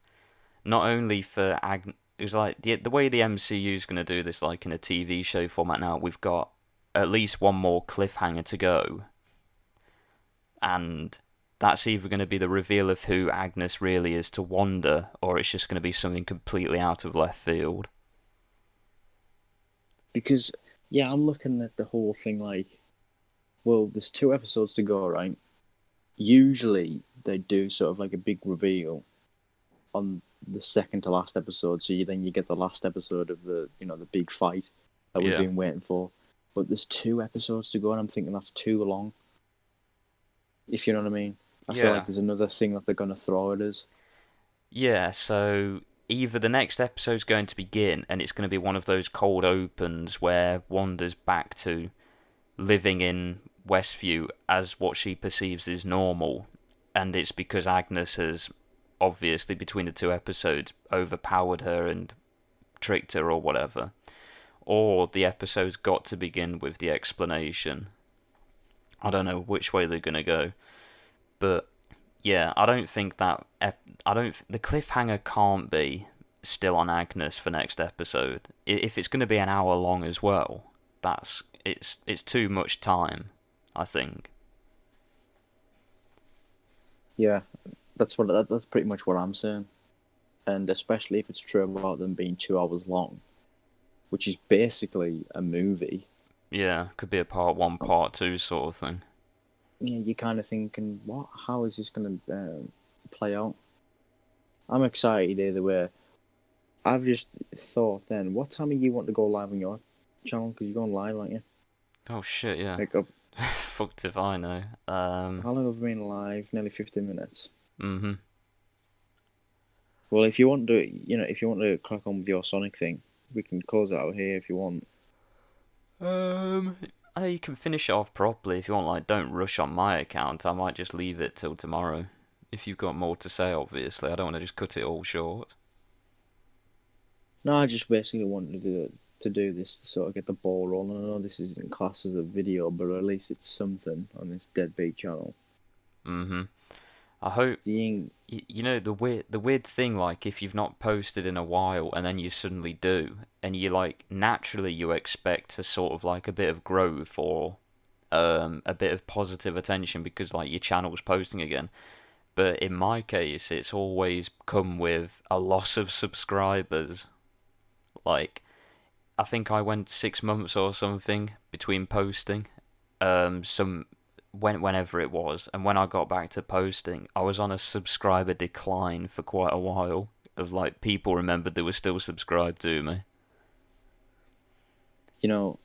Not only for Agnes. It was like the way the MCU is going to do this, like in a TV show format now, we've got at least one more cliffhanger to go. And that's either going to be the reveal of who Agnes really is to Wanda, or it's just going to be something completely out of left field. Because yeah, I'm looking at the whole thing like, well, there's 2 episodes to go, right? Usually they do sort of like a big reveal on the second to last episode, so then you get the last episode of the big fight that we've Yeah. been waiting for. But there's 2 episodes to go, and I'm thinking that's too long. If you know what I mean, I feel Yeah. like there's another thing that they're gonna throw at us. Yeah, so either the next episode's going to begin and it's going to be one of those cold opens where Wanda's back to living in Westview as what she perceives is normal, and it's because Agnes has obviously between the 2 episodes overpowered her and tricked her or whatever. Or the episode's got to begin with the explanation. I don't know which way they're gonna go, but yeah, I don't think that I don't the cliffhanger can't be still on Agnes for next episode. If it's gonna be an hour long as well, it's too much time, I think. Yeah, that's pretty much what I'm saying, and especially if it's true about them being 2 hours long, which is basically a movie. Yeah, could be a part one, part two sort of thing. Yeah, you're kind of thinking, what? How is this gonna play out? I'm excited either way. I've just thought then, what time do you want to go live on your channel? Because you're going live, aren't you? Oh shit, yeah. Like, Fucked if I know. how long have we been live? Nearly 15 minutes. Mhm. Well, if you want to, if you want to crack on with your Sonic thing, we can close it out here if you want. Um, you can finish it off properly if you want. Like, don't rush on my account. I might just leave it till tomorrow. If you've got more to say, obviously, I don't want to just cut it all short. No, I just basically wanted to do this to sort of get the ball rolling. I know this isn't classed as a video, but at least it's something on this Deadbeat channel. Mhm. I hope Being, you know the weird thing. Like, if you've not posted in a while and then you suddenly do, and you like naturally you expect to sort of like a bit of growth or a bit of positive attention because like your channel's posting again. But in my case, it's always come with a loss of subscribers. Like, I think I went 6 months or something between posting. Whenever it was, and when I got back to posting, I was on a subscriber decline for quite a while. Of like people remembered they were still subscribed to me. you know,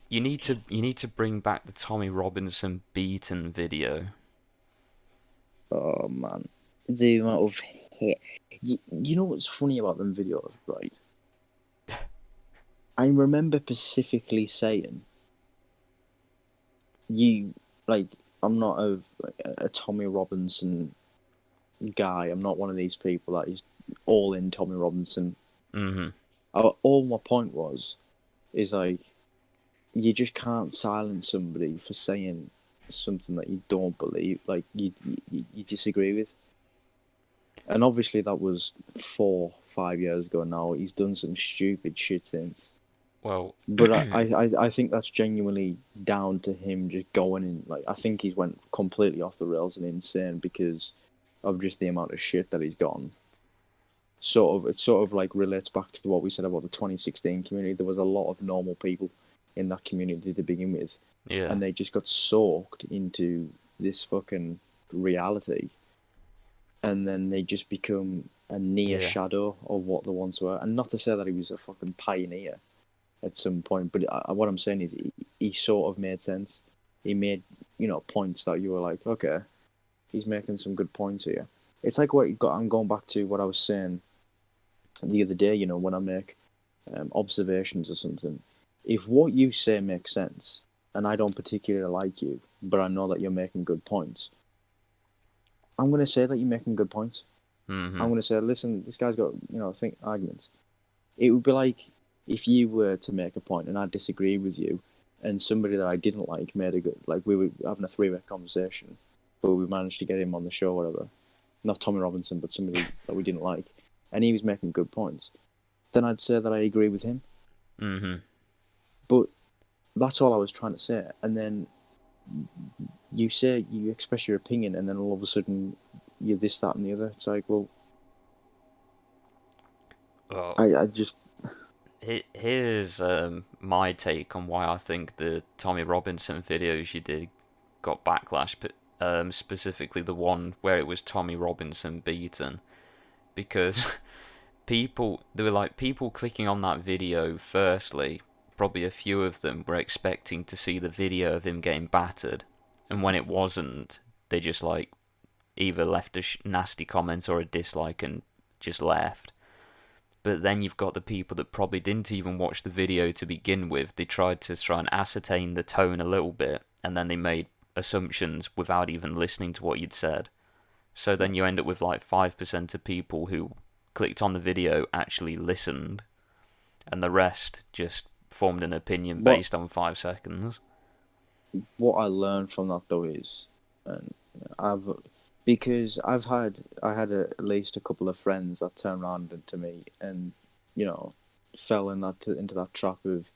You need to bring back the Tommy Robinson beaten video. oh man, the amount of hate. You know what's funny about them videos, right? I remember specifically saying, you, like, I'm not a Tommy Robinson guy. I'm not one of these people that is all in Tommy Robinson. Mhm. All my point is like, you just can't silence somebody for saying something that you don't believe, like you disagree with. And obviously that was 4, 5 years ago now. He's done some stupid shit since. Well, But I think that's genuinely down to him just going in. Like, I think he's went completely off the rails and insane because of just the amount of shit that he's gotten. It sort of like relates back to what we said about the 2016 community. There was a lot of normal people in that community to begin with, yeah, and they just got soaked into this fucking reality, and then they just become a near yeah, shadow of what they once were. And not to say that he was a fucking pioneer at some point, but what I'm saying is he sort of made sense. He made, points that you were like, okay, he's making some good points here. It's like what you got. I'm going back to what I was saying the other day. When I make observations or something, if what you say makes sense, and I don't particularly like you, but I know that you're making good points, I'm going to say that you're making good points. mm-hmm, I'm going to say, listen, this guy's got, think arguments. It would be like if you were to make a point and I disagree with you, and somebody that I didn't like made a good, like we were having a three-way conversation, but we managed to get him on the show, or whatever. Not Tommy Robinson, but somebody that we didn't like, and he was making good points. Then I'd say that I agree with him. mm-hmm. But that's all I was trying to say. And then you express your opinion, and then all of a sudden you're this, that, and the other. It's like, well, Well, I just here's my take on why I think the Tommy Robinson videos you did got backlash, but specifically the one where it was Tommy Robinson beaten, because there were like people clicking on that video. Firstly, probably a few of them were expecting to see the video of him getting battered, and when it wasn't, they just like either left a nasty comment or a dislike and just left. But then you've got the people that probably didn't even watch the video to begin with. They tried to try and ascertain the tone a little bit, and then they made assumptions without even listening to what you'd said. So then you end up with like 5% of people who clicked on the video actually listened, and the rest just formed an opinion what based on 5 seconds. what I learned from that though is, and I've because I had at least a couple of friends that turned around to me and you know fell into that trap of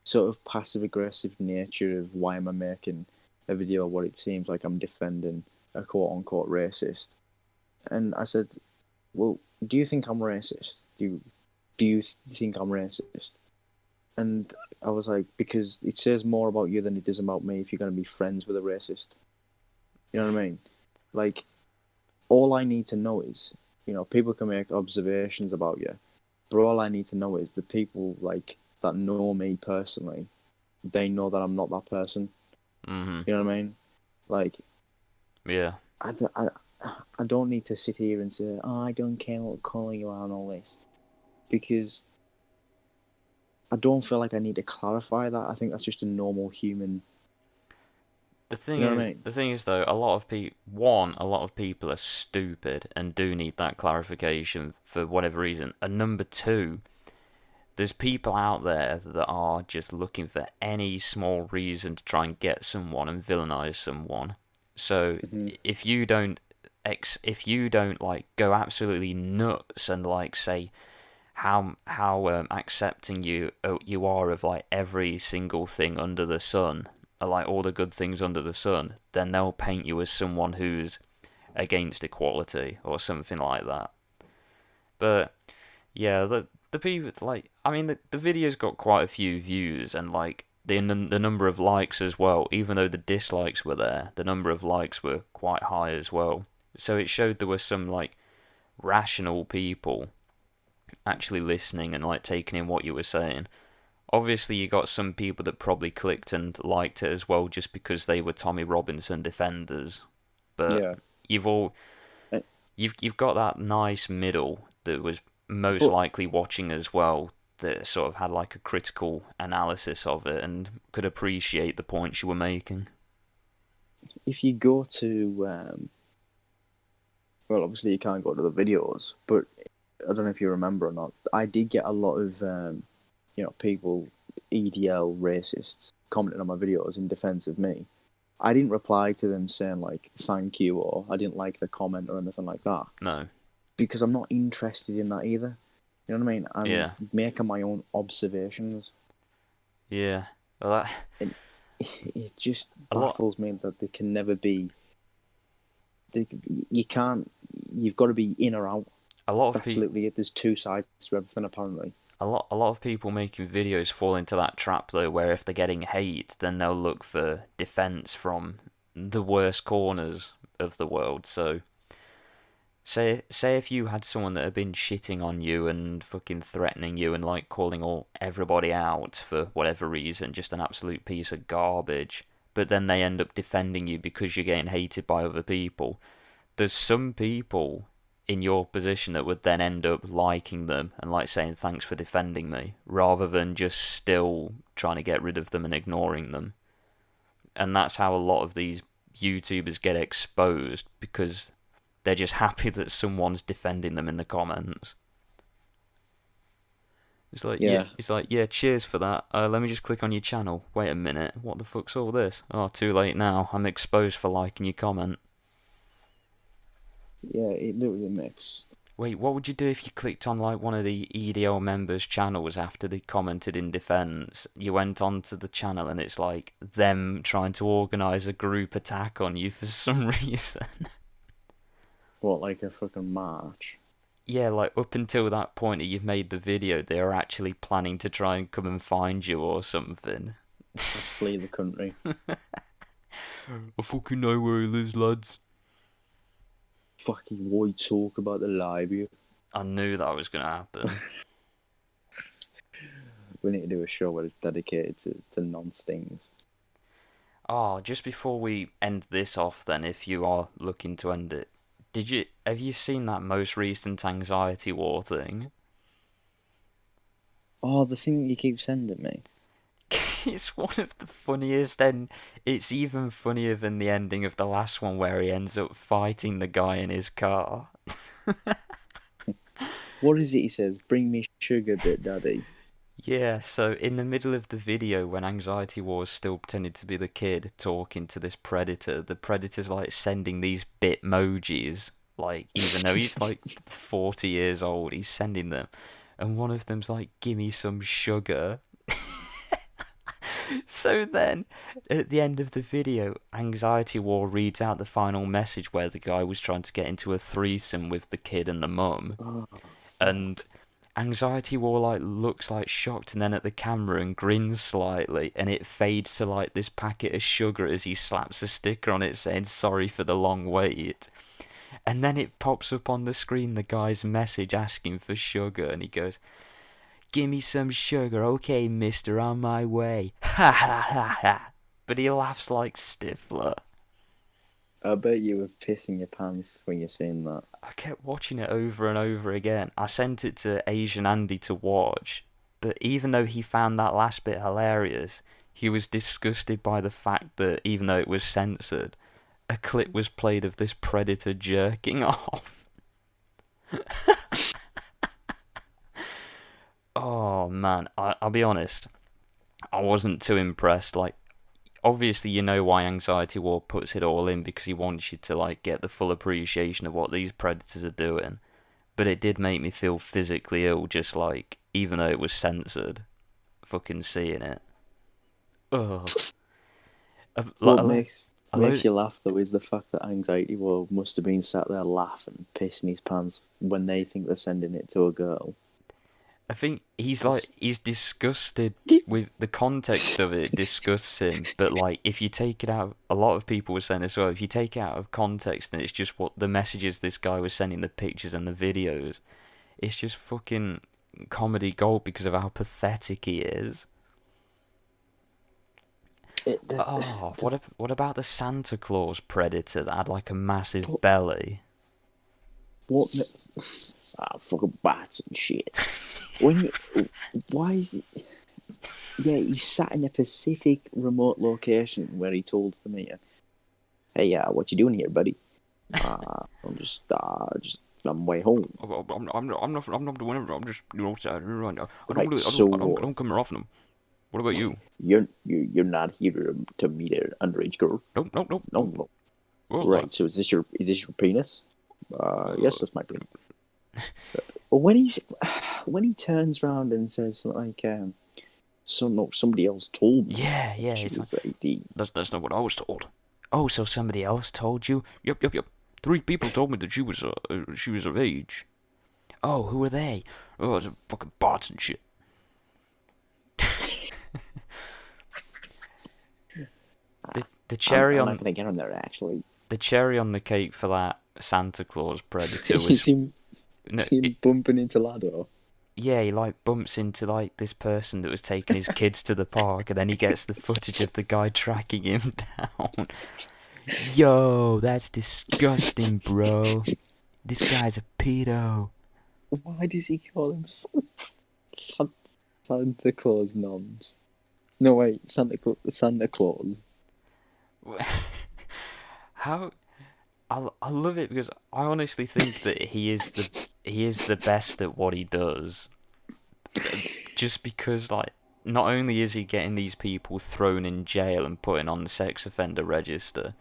sort of passive aggressive nature of why am I making a video of what it seems like I'm defending a quote unquote racist. And I said, well, do you think I'm racist? Do you think I'm racist? And I was like, because it says more about you than it does about me if you're going to be friends with a racist. You know what I mean? Like, all I need to know is, people can make observations about you, but all I need to know is the people like that know me personally, they know that I'm not that person. Mhm. You know what I mean? Like, Yeah. I, I, I don't need to sit here and say, oh, I don't care what colour you are and all this, because I don't feel like I need to clarify that. I think that's just a normal human. You know what I mean? The thing is though, a lot of people are stupid and do need that clarification for whatever reason. And number two, there's people out there that are just looking for any small reason to try and get someone and villainize someone. So Mm-hmm. if you don't like go absolutely nuts and like say how accepting you are of like every single thing under the sun, like all the good things under the sun, then they'll paint you as someone who's against equality or something like that. But yeah, the people like I mean the video's got quite a few views and like the number of likes as well. Even though the dislikes were there, the number of likes were quite high as well. So it showed there were some like rational people actually listening and like taking in what you were saying. Obviously, you got some people that probably clicked and liked it as well just because they were Tommy Robinson defenders. But Yeah. you've all Uh, you've got that nice middle that was most But likely watching as well that sort of had like a critical analysis of it and could appreciate the points you were making. if you go to, well, obviously you can't go to the videos, but I don't know if you remember or not. I did get a lot of, people. EDL racists commenting on my videos in defense of me, I didn't reply to them saying like thank you or I didn't like the comment or anything like that No. because I'm not interested in that either. You know what I mean? I'm Yeah. making my own observations. Yeah. Well, And it just a lot. baffles me that there can never be. You can't. You've got to be in or out. A lot of That's people. literally it. There's two sides to everything, apparently. A lot of people making videos fall into that trap though, where if they're getting hate, then they'll look for defense from the worst corners of the world. So, say if you had someone that had been shitting on you and fucking threatening you and like calling all everybody out for whatever reason, just an absolute piece of garbage, but then they end up defending you because you're getting hated by other people. There's some people in your position that would then end up liking them and like saying thanks for defending me rather than just still trying to get rid of them and ignoring them. And that's how a lot of these YouTubers get exposed because they're just happy that someone's defending them in the comments. Yeah, It's like, yeah, cheers for that. Let me just click on your channel. Wait a minute, what the fuck's all this? Oh, too late now. I'm exposed for liking your comment. yeah. It literally makes. Wait, what would you do if you clicked on like one of the EDL members' channels after they commented in defense? You went onto the channel and it's like them trying to organize a group attack on you for some reason. What, like a fucking march? Yeah, like up until that point that you've made the video, they are actually planning to try and come and find you or something. Or flee the country. I fucking know where he lives, lads. Fucking why talk about the library? I knew that was gonna happen. We need to do a show where it's dedicated to non-stings. Oh, just before we end this off, then, if you are looking to end it, have you seen that most recent anxiety war thing? Oh, the thing that you keep sending me. It's one of the funniest, and it's even funnier than the ending of the last one where he ends up fighting the guy in his car. What is it he says? Bring me sugar bit, daddy. Yeah, so in the middle of the video, when Anxiety War is still pretending to be the kid talking to this predator, the predator's like sending these bitmojis, like even though he's like 40 years old, he's sending them, and one of them's like, "Gimme some sugar." So then, at the end of the video, Anxiety War reads out the final message where the guy was trying to get into a threesome with the kid and the mum, Oh, and Anxiety War like looks like shocked and then at the camera and grins slightly and it fades to like this packet of sugar as he slaps a sticker on it saying sorry for the long wait. And then it pops up on the screen the guy's message asking for sugar and he goes, "Give me some sugar, okay mister, on my way." Ha ha ha ha. But he laughs like Stifler. I bet you were pissing your pants when you're saying that. I kept watching it over and over again. I sent it to Asian Andy to watch, but even though he found that last bit hilarious, he was disgusted by the fact that even though it was censored, a clip was played of this predator jerking off. Oh man, I'll be honest, I wasn't too impressed. Like, obviously you know why Anxiety War puts it all in because he wants you to like get the full appreciation of what these predators are doing. But it did make me feel physically ill, just like even though it was censored, fucking seeing it. Ugh. What A makes load, you laugh though is the fact that Anxiety World must have been sat there laughing, pissing his pants when they think they're sending it to a girl. I think That's he's disgusted with the context of it. It disgusts him, but like if you take it out, a lot of people were saying as well. If you take it out of context, and it's just what the messages this guy was sending, the pictures and the videos, it's just fucking comedy gold because of how pathetic he is. it. Oh, what about the Santa Claus predator that had like a massive What? belly? What? Fucking bats and shit. When you, why is it? Yeah, he sat in a Pacific remote location where he told the meter, "Hey, what you doing here, buddy? I'm just on my way home." I'm not doing it. I'm just, you know, I don't Right, really, so I don't come here often. What about you? You're not here to meet an underage girl. Nope, nope, nope. No, no. Well, Right. So is this your penis? Yes, uh, that's my penis. But when he turns around and says something like, "So no, somebody else told me yeah, that yeah. she It's like was 18." that's not what I was told. Oh, so somebody else told you? Yep, yep, yep. 3 people told me that she was of age. Oh, who are they? Oh, it's fucking bots and shit. The I'm cherry I'm not on gonna get on there actually. the cherry on the cake for that Santa Claus predator Is was him no, him bumping into Lado? yeah, he like bumps into like this person that was taking his kids to the park, and then he gets the footage of the guy tracking him down. Yo, that's disgusting, bro. This guy's a pedo. Why does he call him Santa Claus nonce? No wait, Santa Claus. How I love it because I honestly think that he is the best at what he does. Just because like not only is he getting these people thrown in jail and putting on the sex offender register,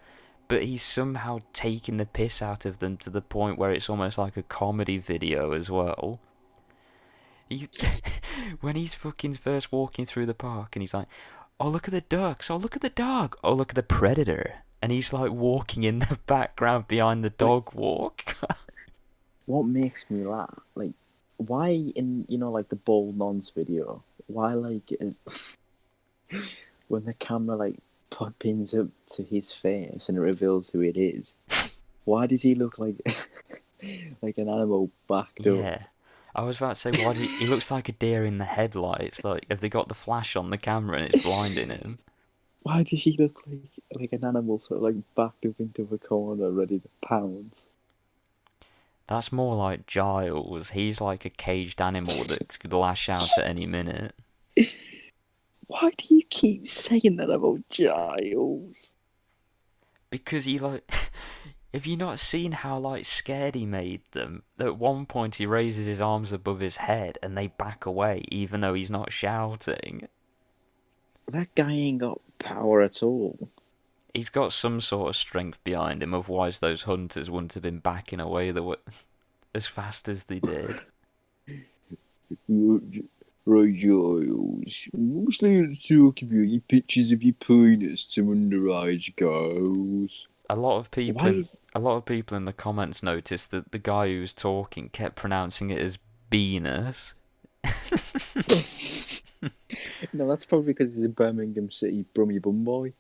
but he's somehow taking the piss out of them to the point where it's almost like a comedy video as well. He, when he's fucking first walking through the park and he's like, "Oh look at the ducks! Oh look at the dog! Oh look at the predator!" And he's like walking in the background behind the Like, dog walk. what makes me laugh? Like, why in like the bald nonce video? Why like is when the camera like pins up to his face and it reveals who it is? Why does he look like like an animal backed up? Yeah. I was about to say, why does he looks like a deer in the headlights. Like, have they got the flash on the camera and it's blinding him? Why does he look like an animal sort of like backed up into a corner ready to pounce? That's more like Giles. He's like a caged animal that could lash out at any minute. Why do you keep saying that about Giles? Because he like, have you not seen how like scared he made them? At one point he raises his arms above his head and they back away, even though he's not shouting. That guy ain't got power at all. He's got some sort of strength behind him, otherwise those hunters wouldn't have been backing away as fast as they did. Right, Giles. What's there to talk about your pictures of your penis to underage girls? Why is A lot of people in the comments noticed that the guy who was talking kept pronouncing it as Venus. no? That's probably because he's a Birmingham City brummy bum boy.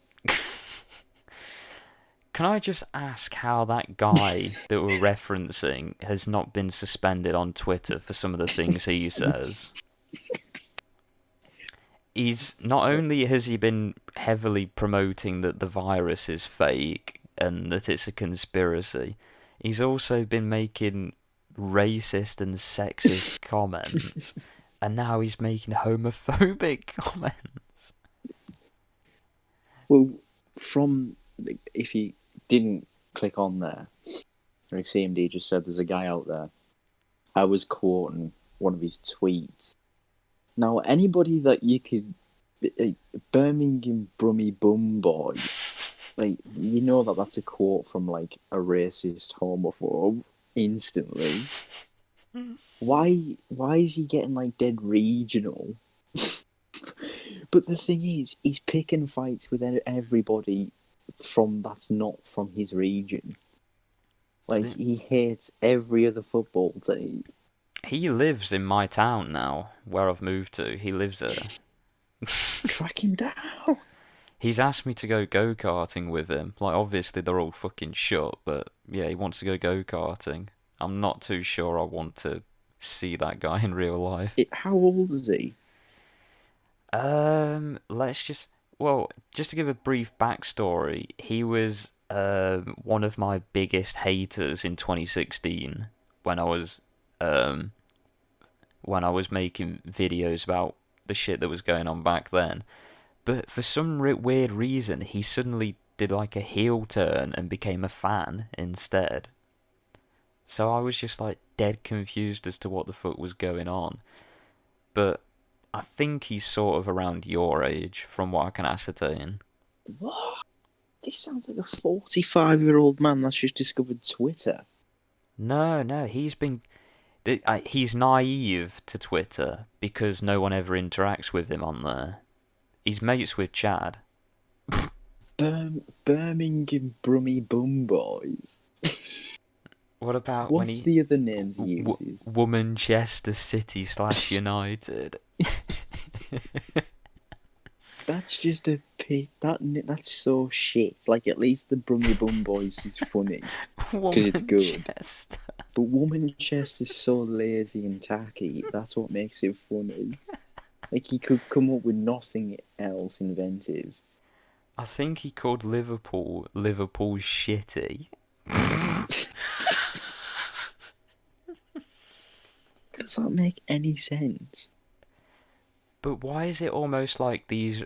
Can I just ask how that guy that we're referencing has not been suspended on Twitter for some of the things he says? He's not only has he been heavily promoting that the virus is fake and that it's a conspiracy, he's also been making racist and sexist comments, and now he's making homophobic comments. Well, if you didn't click on there, like CMD just said, there's a guy out there. I was quoting one of his tweets. Now, anybody that you could, Birmingham Brummy Bum Boy, like that's a quote from like a racist homophobe instantly. Why is he getting like dead regional? But the thing is, he's picking fights with everybody that's not from his region. Like he hates every other football team. He lives in my town now, where I've moved to. He lives there. Track him down. He's asked me to go karting with him. Like, obviously they're all fucking shut, but yeah, he wants to go karting. I'm not too sure I want to see that guy in real life. How old is he? Let's just well, just to give a brief backstory, he was one of my biggest haters in 2016 when um when I was making videos about the shit that was going on back then. But for some weird reason, he suddenly did like a heel turn and became a fan instead. So I was just like dead confused as to what the fuck was going on. But I think he's sort of around your age, from what I can ascertain. What? This sounds like a 45-year-old man that's just discovered Twitter. No, no, he's naive to Twitter because no one ever interacts with him on there. He's mates with Chad. Birmingham Brummy Bum Boys. What about when What's he the other names he uses? Womanchester City / United? That's just a pit. That's so shit. Like, at least the Brummy Bum Boys is funny because it's good. Womanchester. But Womanchester's so lazy and tacky. That's what makes it funny. Like, he could come up with nothing else inventive. I think he called Liverpool shitty. Does that make any sense? But why is it almost like these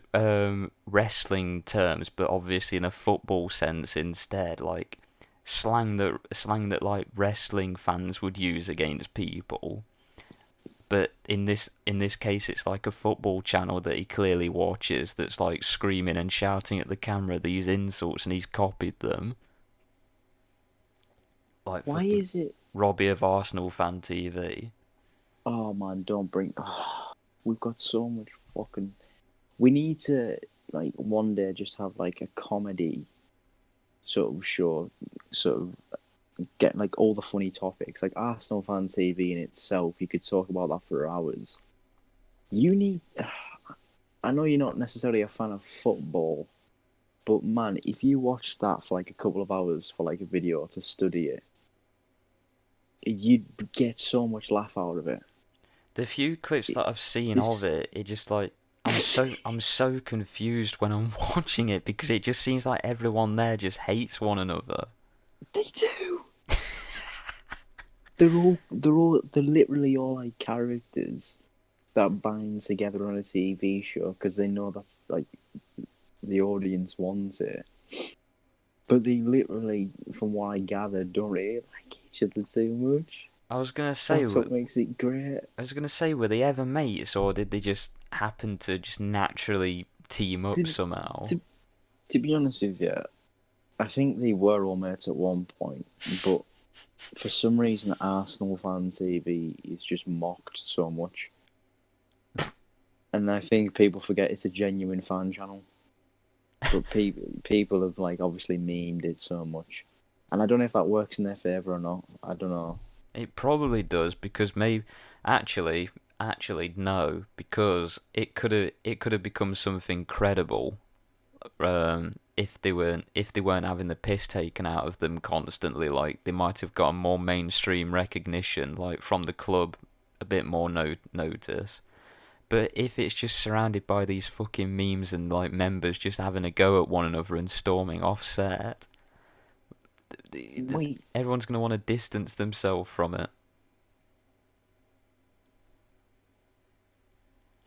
wrestling terms, but obviously in a football sense instead, like slang that like wrestling fans would use against people? But in this case, it's like a football channel that he clearly watches that's like screaming and shouting at the camera these insults, and he's copied them. Like Why is it? Robbie of Arsenal Fan TV. Oh man, don't bring. Oh, we've got so much fucking. We need to like one day just have like a comedy sort of show, sort of get like all the funny topics, like Arsenal Fan TV in itself. You could talk about that for hours. You need. I know you're not necessarily a fan of football, but man, if you watch that for like a couple of hours for like a video to study it, you'd get so much laugh out of it. The few clips that I've seen of This it just like I'm so confused when I'm watching it because it just seems like everyone there just hates one another. they do. They're literally all like characters that bind together on a TV show because they know that's like the audience wants it. But they literally, from what I gather, don't really like each other too much. I was gonna say, That's what makes it great. were they ever mates or did they just happen to just naturally team up To, somehow? to be honest with you, I think they were all mates at one point, but for some reason, Arsenal Fan TV is just mocked so much. And I think people forget it's a genuine fan channel. But people have like obviously memed it so much, and I don't know if that works in their favor or not. I don't know. It probably does because maybe actually no, because it could have become something credible if they weren't having the piss taken out of them constantly. Like they might have gotten more mainstream recognition, like from the club, a bit more notice. But if it's just surrounded by these fucking memes and like members just having a go at one another and storming off set, Wait, everyone's gonna want to distance themselves from it.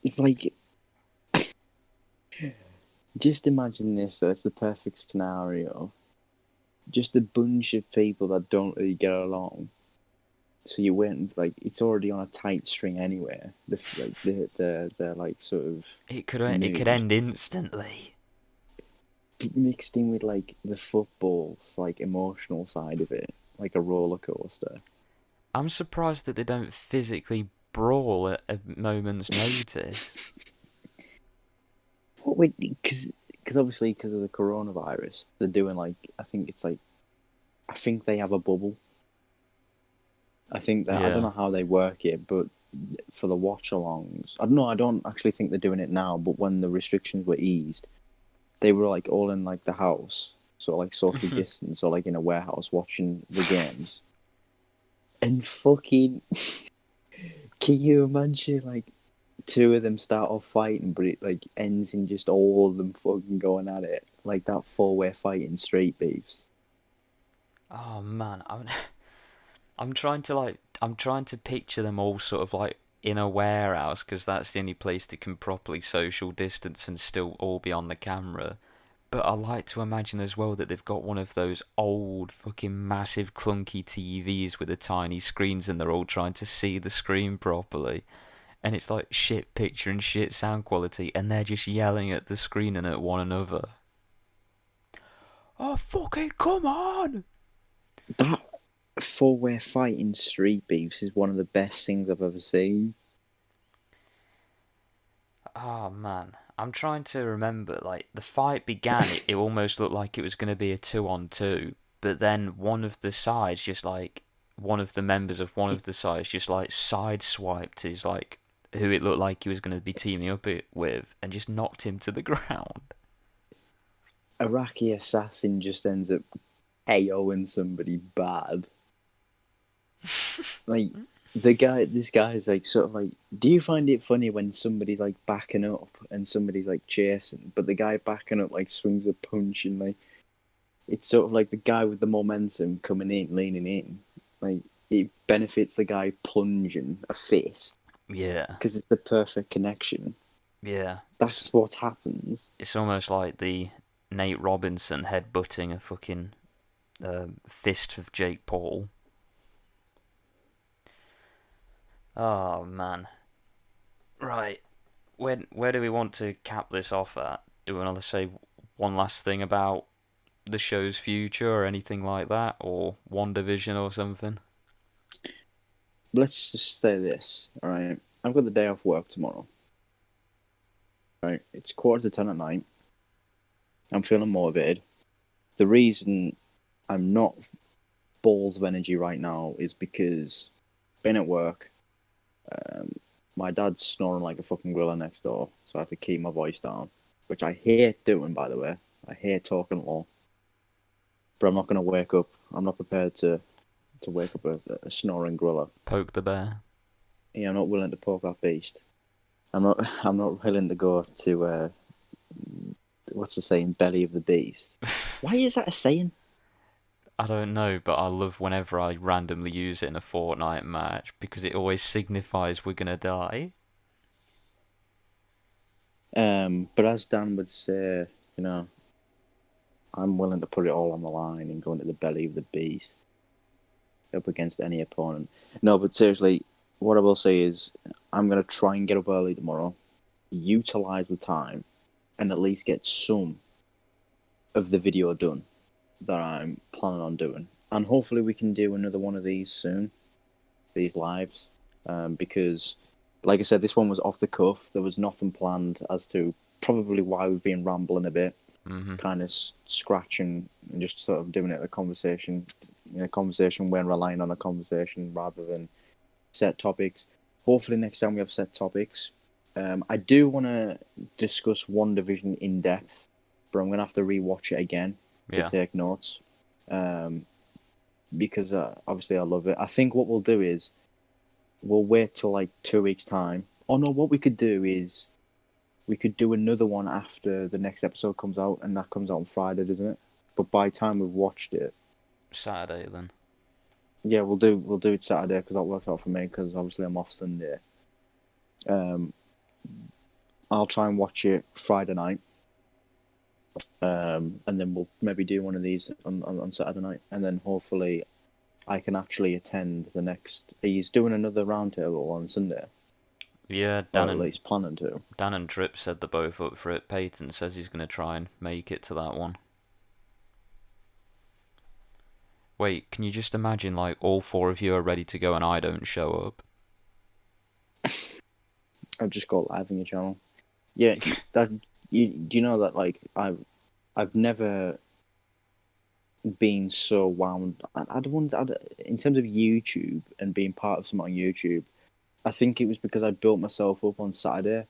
if like, just imagine this though. It's the perfect scenario. Just a bunch of people that don't really get along. So you went like it's already on a tight string anyway. The like sort of It could news end instantly. mixed in with like the football's like emotional side of it, like a roller coaster. I'm surprised that they don't physically brawl at a moment's notice. What? Wait, because obviously because of the coronavirus, they're doing like I think they have a bubble. I think that I don't Yeah. know how they work it, but for the watch-alongs, I don't know. I don't actually think they're doing it now. But when the restrictions were eased, they were like all in like the house, so like social distance, or like in a warehouse watching the games. And fucking, can you imagine like two of them start off fighting, but it like ends in just all of them fucking going at it, like that four-way fight in street beefs. Oh man, I'm trying to picture them all sort of like in a warehouse because that's the only place that can properly social distance and still all be on the camera. But I like to imagine as well that they've got one of those old fucking massive clunky TVs with the tiny screens and they're all trying to see the screen properly. and it's like shit picture and shit sound quality, and they're just yelling at the screen and at one another. Oh fucking come on! That four-way fight in Street Beefs is one of the best things I've ever seen. Oh man, I'm trying to remember. Like the fight began, it almost looked like it was going to be a 2-on-2, but then one of the members of one of the sides just like sideswiped his like who it looked like he was going to be teaming up it with, and just knocked him to the ground. Iraqi assassin just ends up KOing somebody bad. Like this guy is like sort of like. Do you find it funny when somebody's like backing up and somebody's like chasing, but the guy backing up like swings a punch and like it's sort of like the guy with the momentum coming in, leaning in, like it benefits the guy plunging a fist Yeah, because it's the perfect connection. yeah. That's what happens. It's almost like the Nate Robinson headbutting a fucking fist of Jake Paul. Oh man. Right. Where do we want to cap this off at? Do we want to say one last thing about the show's future or anything like that, or WandaVision or something? Let's just say this, all right? I've got the day off work tomorrow. Right, it's 9:45 at night. I'm feeling motivated. The reason I'm not balls of energy right now is because been at work. My dad's snoring like a fucking gorilla next door, so I have to keep my voice down, which I hate doing, by the way. I hate talking low, but I'm not going to wake up. I'm not prepared to wake up a snoring gorilla. Poke the bear. Yeah, I'm not willing to poke that beast. I'm not. I'm not willing to go to what's the saying? Belly of the beast. Why is that a saying? I don't know, but I love whenever I randomly use it in a Fortnite match because it always signifies we're gonna die. But as Dan would say, you know, I'm willing to put it all on the line and go into the belly of the beast up against any opponent. No, but seriously, what I will say is I'm going to try and get up early tomorrow, utilize the time, and at least get some of the video done that I'm planning on doing. And hopefully we can do another one of these soon, these lives, because, like I said, this one was off the cuff. There was nothing planned as to probably why we've been rambling a bit, kind of scratching and just sort of doing it a conversation, when relying on a conversation rather than set topics. Hopefully next time we have set topics. I do want to discuss WandaVision in depth, but I'm going to have to rewatch it again to take notes. Because obviously I love it. I think what we'll do is we'll wait till like 2 weeks' time. Oh no, what we could do is we could do another one after the next episode comes out, and that comes out on Friday, doesn't it? But by the time we've watched it, Saturday then. yeah, we'll do it Saturday because that works out for me because obviously I'm off Sunday. I'll try and watch it Friday night, and then we'll maybe do one of these on Saturday night, and then hopefully I can actually attend the next. He's doing another roundtable on Sunday. Yeah, Or at least planning to. Dan and Drip said they're both up for it. Peyton says he's gonna try and make it to that one. Wait, can you just imagine like all four of you are ready to go and I don't show up? I've just got live on your channel. Yeah, that do you know that like I've never been so wound. I don't want in terms of YouTube and being part of something on YouTube. I think it was because I built myself up on Saturday,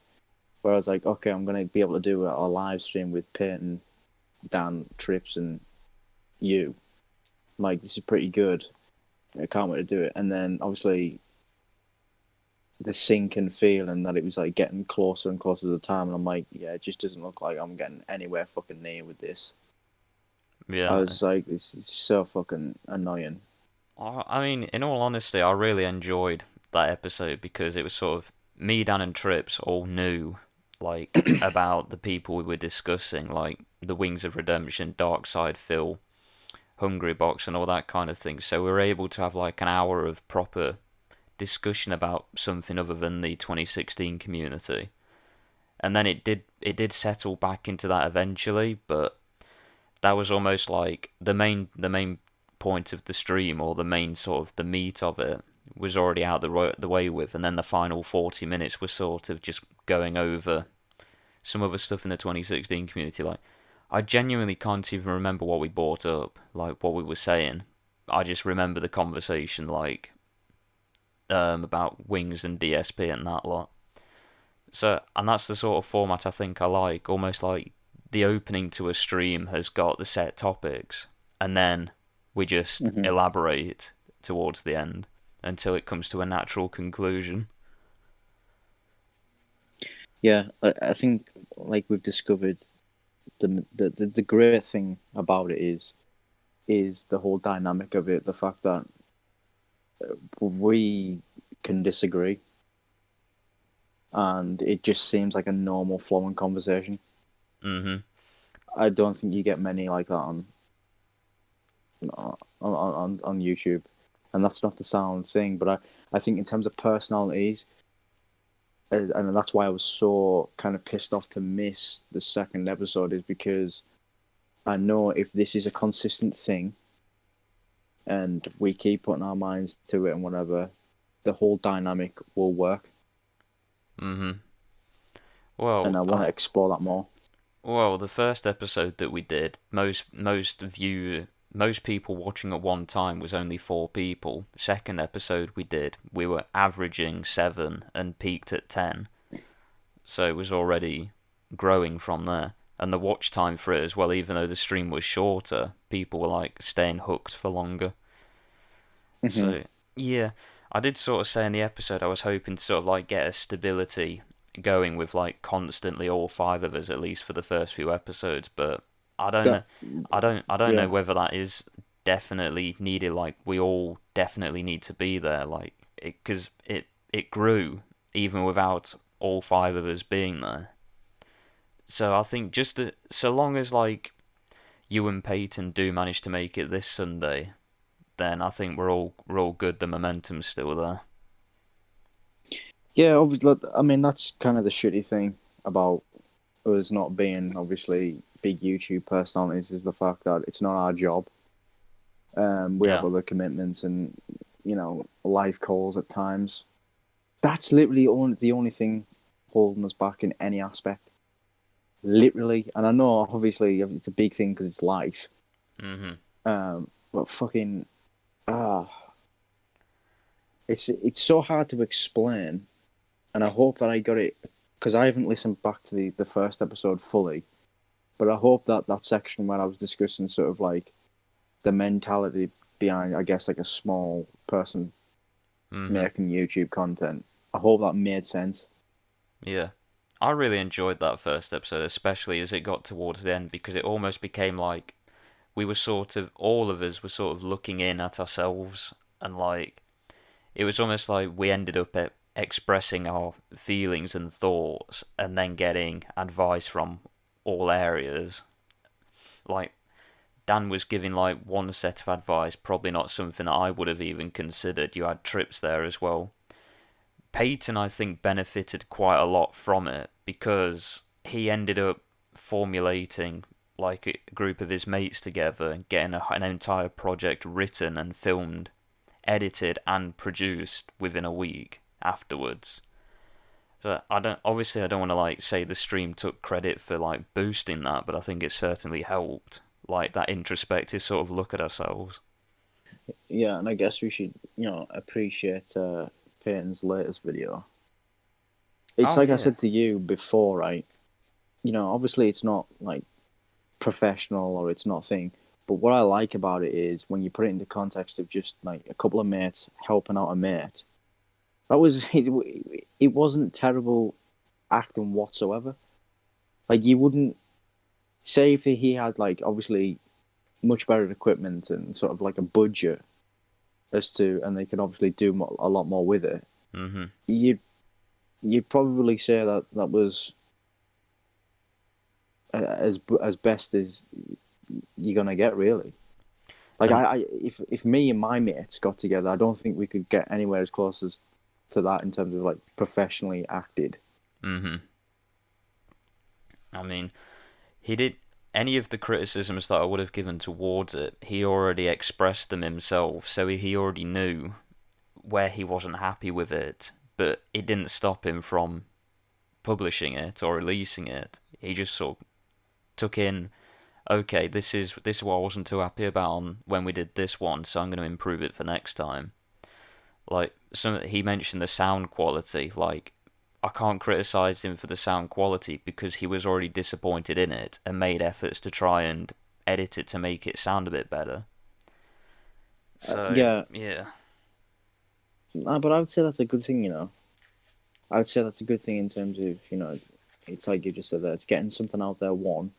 where I was like, okay, I'm gonna be able to do a live stream with Peyton, Dan, Trips, and you. I'm like, this is pretty good. I can't wait to do it. And then obviously the sync and feeling that it was like getting closer and closer to the time, and I'm like, yeah, it just doesn't look like I'm getting anywhere fucking near with this. Yeah. I was like, this is so fucking annoying. I mean, in all honesty, I really enjoyed that episode because it was sort of me, Dan, and Trips all knew like about the people we were discussing, like the Wings of Redemption, Dark Side Phil, Hungry Box, and all that kind of thing. So we were able to have like an hour of proper discussion about something other than the 2016 community. And then it did settle back into that eventually, but that was almost like the main point of the stream, or the main sort of the meat of it was already out the way with, and then the final 40 minutes was sort of just going over some other stuff in the 2016 community. Like, I genuinely can't even remember what we brought up, like what we were saying. I just remember the conversation, like, about wings and DSP and that lot. So, and that's the sort of format I think I like, almost like the opening to a stream has got the set topics, and then we just Hmm. elaborate towards the end until it comes to a natural conclusion. Yeah, I think like we've discovered the great thing about it is the whole dynamic of it. The fact that we can disagree, and it just seems like a normal flowing conversation. Mhm. I don't think you get many like that on YouTube, and that's not the sound thing. But I think in terms of personalities, and that's why I was so kind of pissed off to miss the second episode, is because I know if this is a consistent thing and we keep putting our minds to it and whatever, the whole dynamic will work. Mhm. And Well, I want to explore that more. the first episode that we did, most people watching at one time was only 4 people. Second episode we did, we were averaging 7 and peaked at 10. So it was already growing from there. And the watch time for it as well, even though the stream was shorter, people were like staying hooked for longer. Hmm. So yeah, I did sort of say in the episode I was hoping to sort of like get a stability going with like constantly all 5 of us at least for the first few episodes, but I don't know, That I don't know yeah, whether that is definitely needed. Like, we all definitely need to be there, like it, because it grew even without all 5 of us being there. So I think just so long as like you and Peyton do manage to make it this Sunday, then I think we're all good. The momentum's still there. yeah. Obviously, I mean that's kind of the shitty thing about us not being obviously big YouTube personalities, is the fact that it's not our job. We have Yeah. other commitments and life calls at times. That's literally the only thing holding us back in any aspect. Literally, and I know obviously it's a big thing because it's life. Mhm. But fucking ah, it's so hard to explain, and I hope that I got it because I haven't listened back to the first episode fully. But I hope that that section where I was discussing sort of like the mentality behind, I guess, like a small person Mhm. making YouTube content. I hope that made sense. Yeah. I really enjoyed that first episode, especially as it got towards the end, because it almost became like we were sort of, all of us were sort of looking in at ourselves, and like it was almost like we ended up expressing our feelings and thoughts and then getting advice from all areas. Like, Dan was giving like one set of advice, probably not something that I would have even considered. You had trips there as well. Peyton, I think, benefited quite a lot from it because he ended up formulating like a group of his mates together and getting an entire project written and filmed, edited and produced within a week afterwards. So I don't want to like say the stream took credit for like boosting that, but I think it certainly helped, like that introspective sort of look at ourselves. Yeah, and I guess we should, appreciate Peyton's latest video. It's Oh like I yeah. said to you before, right? Obviously it's not like professional or it's not thing, but what I like about it is when you put it into context of just like a couple of mates helping out a mate. That was it wasn't terrible acting whatsoever. Like you wouldn't say if he had like obviously much better equipment and sort of like a budget as to, and they can obviously do a lot more with it. Mhm. You you'd probably say that that was as best as you're gonna get, really. Like And if me and my mates got together, I don't think we could get anywhere as close as to that in terms of like professionally acted. hmm I mean, he did any of the criticisms that I would have given towards it. He already expressed them himself, so he already knew where he wasn't happy with it. But it didn't stop him from publishing it or releasing it. He just sort of took in, okay, this is what I wasn't too happy about on when we did this one, so I'm going to improve it for next time. Like he mentioned the sound quality. Like I can't criticize him for the sound quality because he was already disappointed in it and made efforts to try and edit it to make it sound a bit better. So Yeah, yeah, but I would say that's a good thing. I would say that's a good thing in terms of it's like you just said that it's getting something out there. One,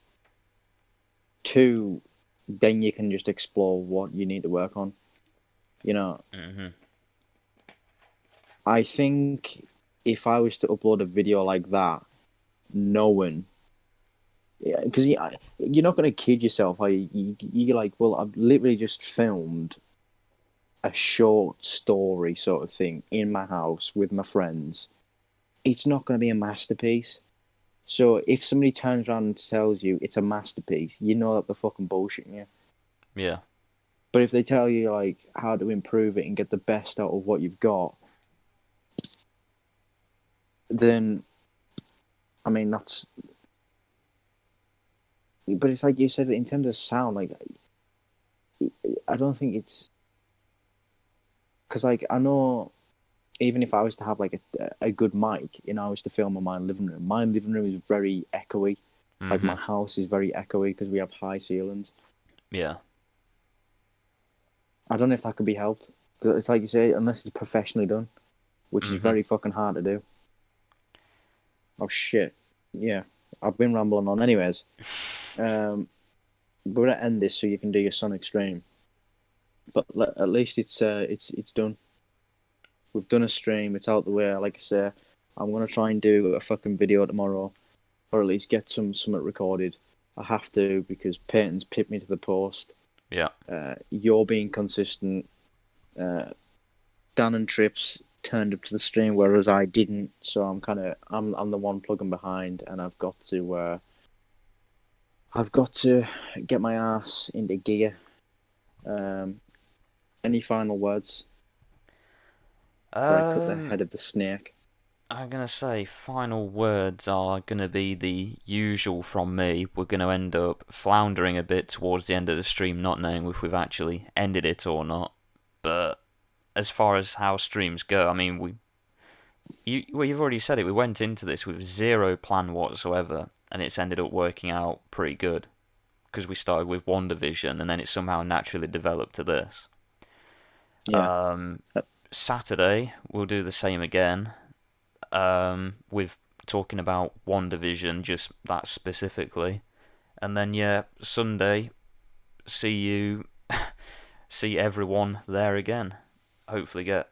two, then you can just explore what you need to work on. You know, hmm I think if I was to upload a video like that, knowing, yeah, because you're not going to kid yourself. You're like, well, I've literally just filmed a short story sort of thing in my house with my friends. It's not going to be a masterpiece. So if somebody turns around and tells you it's a masterpiece, you know that they're fucking bullshitting you. yeah, But if they tell you like how to improve it and get the best out of what you've got, then I mean that's. But it's like you said in terms of sound, like I don't think it's because like I know even if I was to have like a good mic, I was to film in my living room is very echoey. Like hmm my house is very echoey because we have high ceilings. yeah, I don't know if that could be helped. It's like you say, unless it's professionally done, which is hmm very fucking hard to do. Oh shit. Yeah. I've been rambling on. Anyways, we're gonna end this so you can do your Sonic stream. But at least it's done. We've done a stream. It's out the way. Like I say, I'm gonna try and do a fucking video tomorrow, or at least get something recorded. I have to because Peyton's pipped me to the post. yeah. You're being consistent. Uh, Dan and Trips turned up to the stream, whereas I didn't. So I'm the one plugging behind, and I've got to get my ass into gear. Um, any final words before I cut the Um, head of the snake? I'm gonna say final words are gonna be the usual from me. We're gonna end up floundering a bit towards the end of the stream, not knowing if we've actually ended it or not. But as far as how streams go, I mean, you've already said it. We went into this with zero plan whatsoever, and it's ended up working out pretty good because we started with one division and then it somehow naturally developed to this. Yeah. Uh, Saturday we'll do the same again. With talking about one division, just that specifically, and then yeah, Sunday, see you, see everyone there again. Hopefully get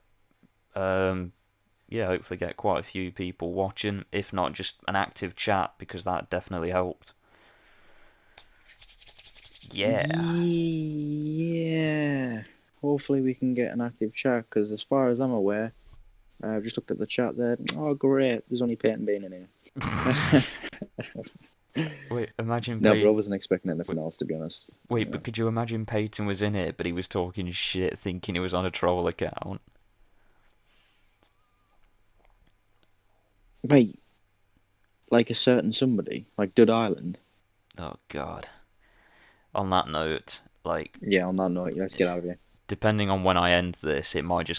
hopefully get quite a few people watching, if not just an active chat, because that definitely helped. Yeah. Yeah. Hopefully we can get an active chat because as far as I'm aware, I've just looked at the chat there. Oh, great! There's only Peyton Bean in here. Wait, imagine No, but I Peyton. wasn't expecting anything else to be honest. Wait, but could you imagine Peyton was in it, but he was talking shit, thinking he was on a troll account? Wait, like a certain somebody, like Dud Island. Oh God. On that note, like, Yeah, on that note, let's get out of here. depending on when I end this, it might just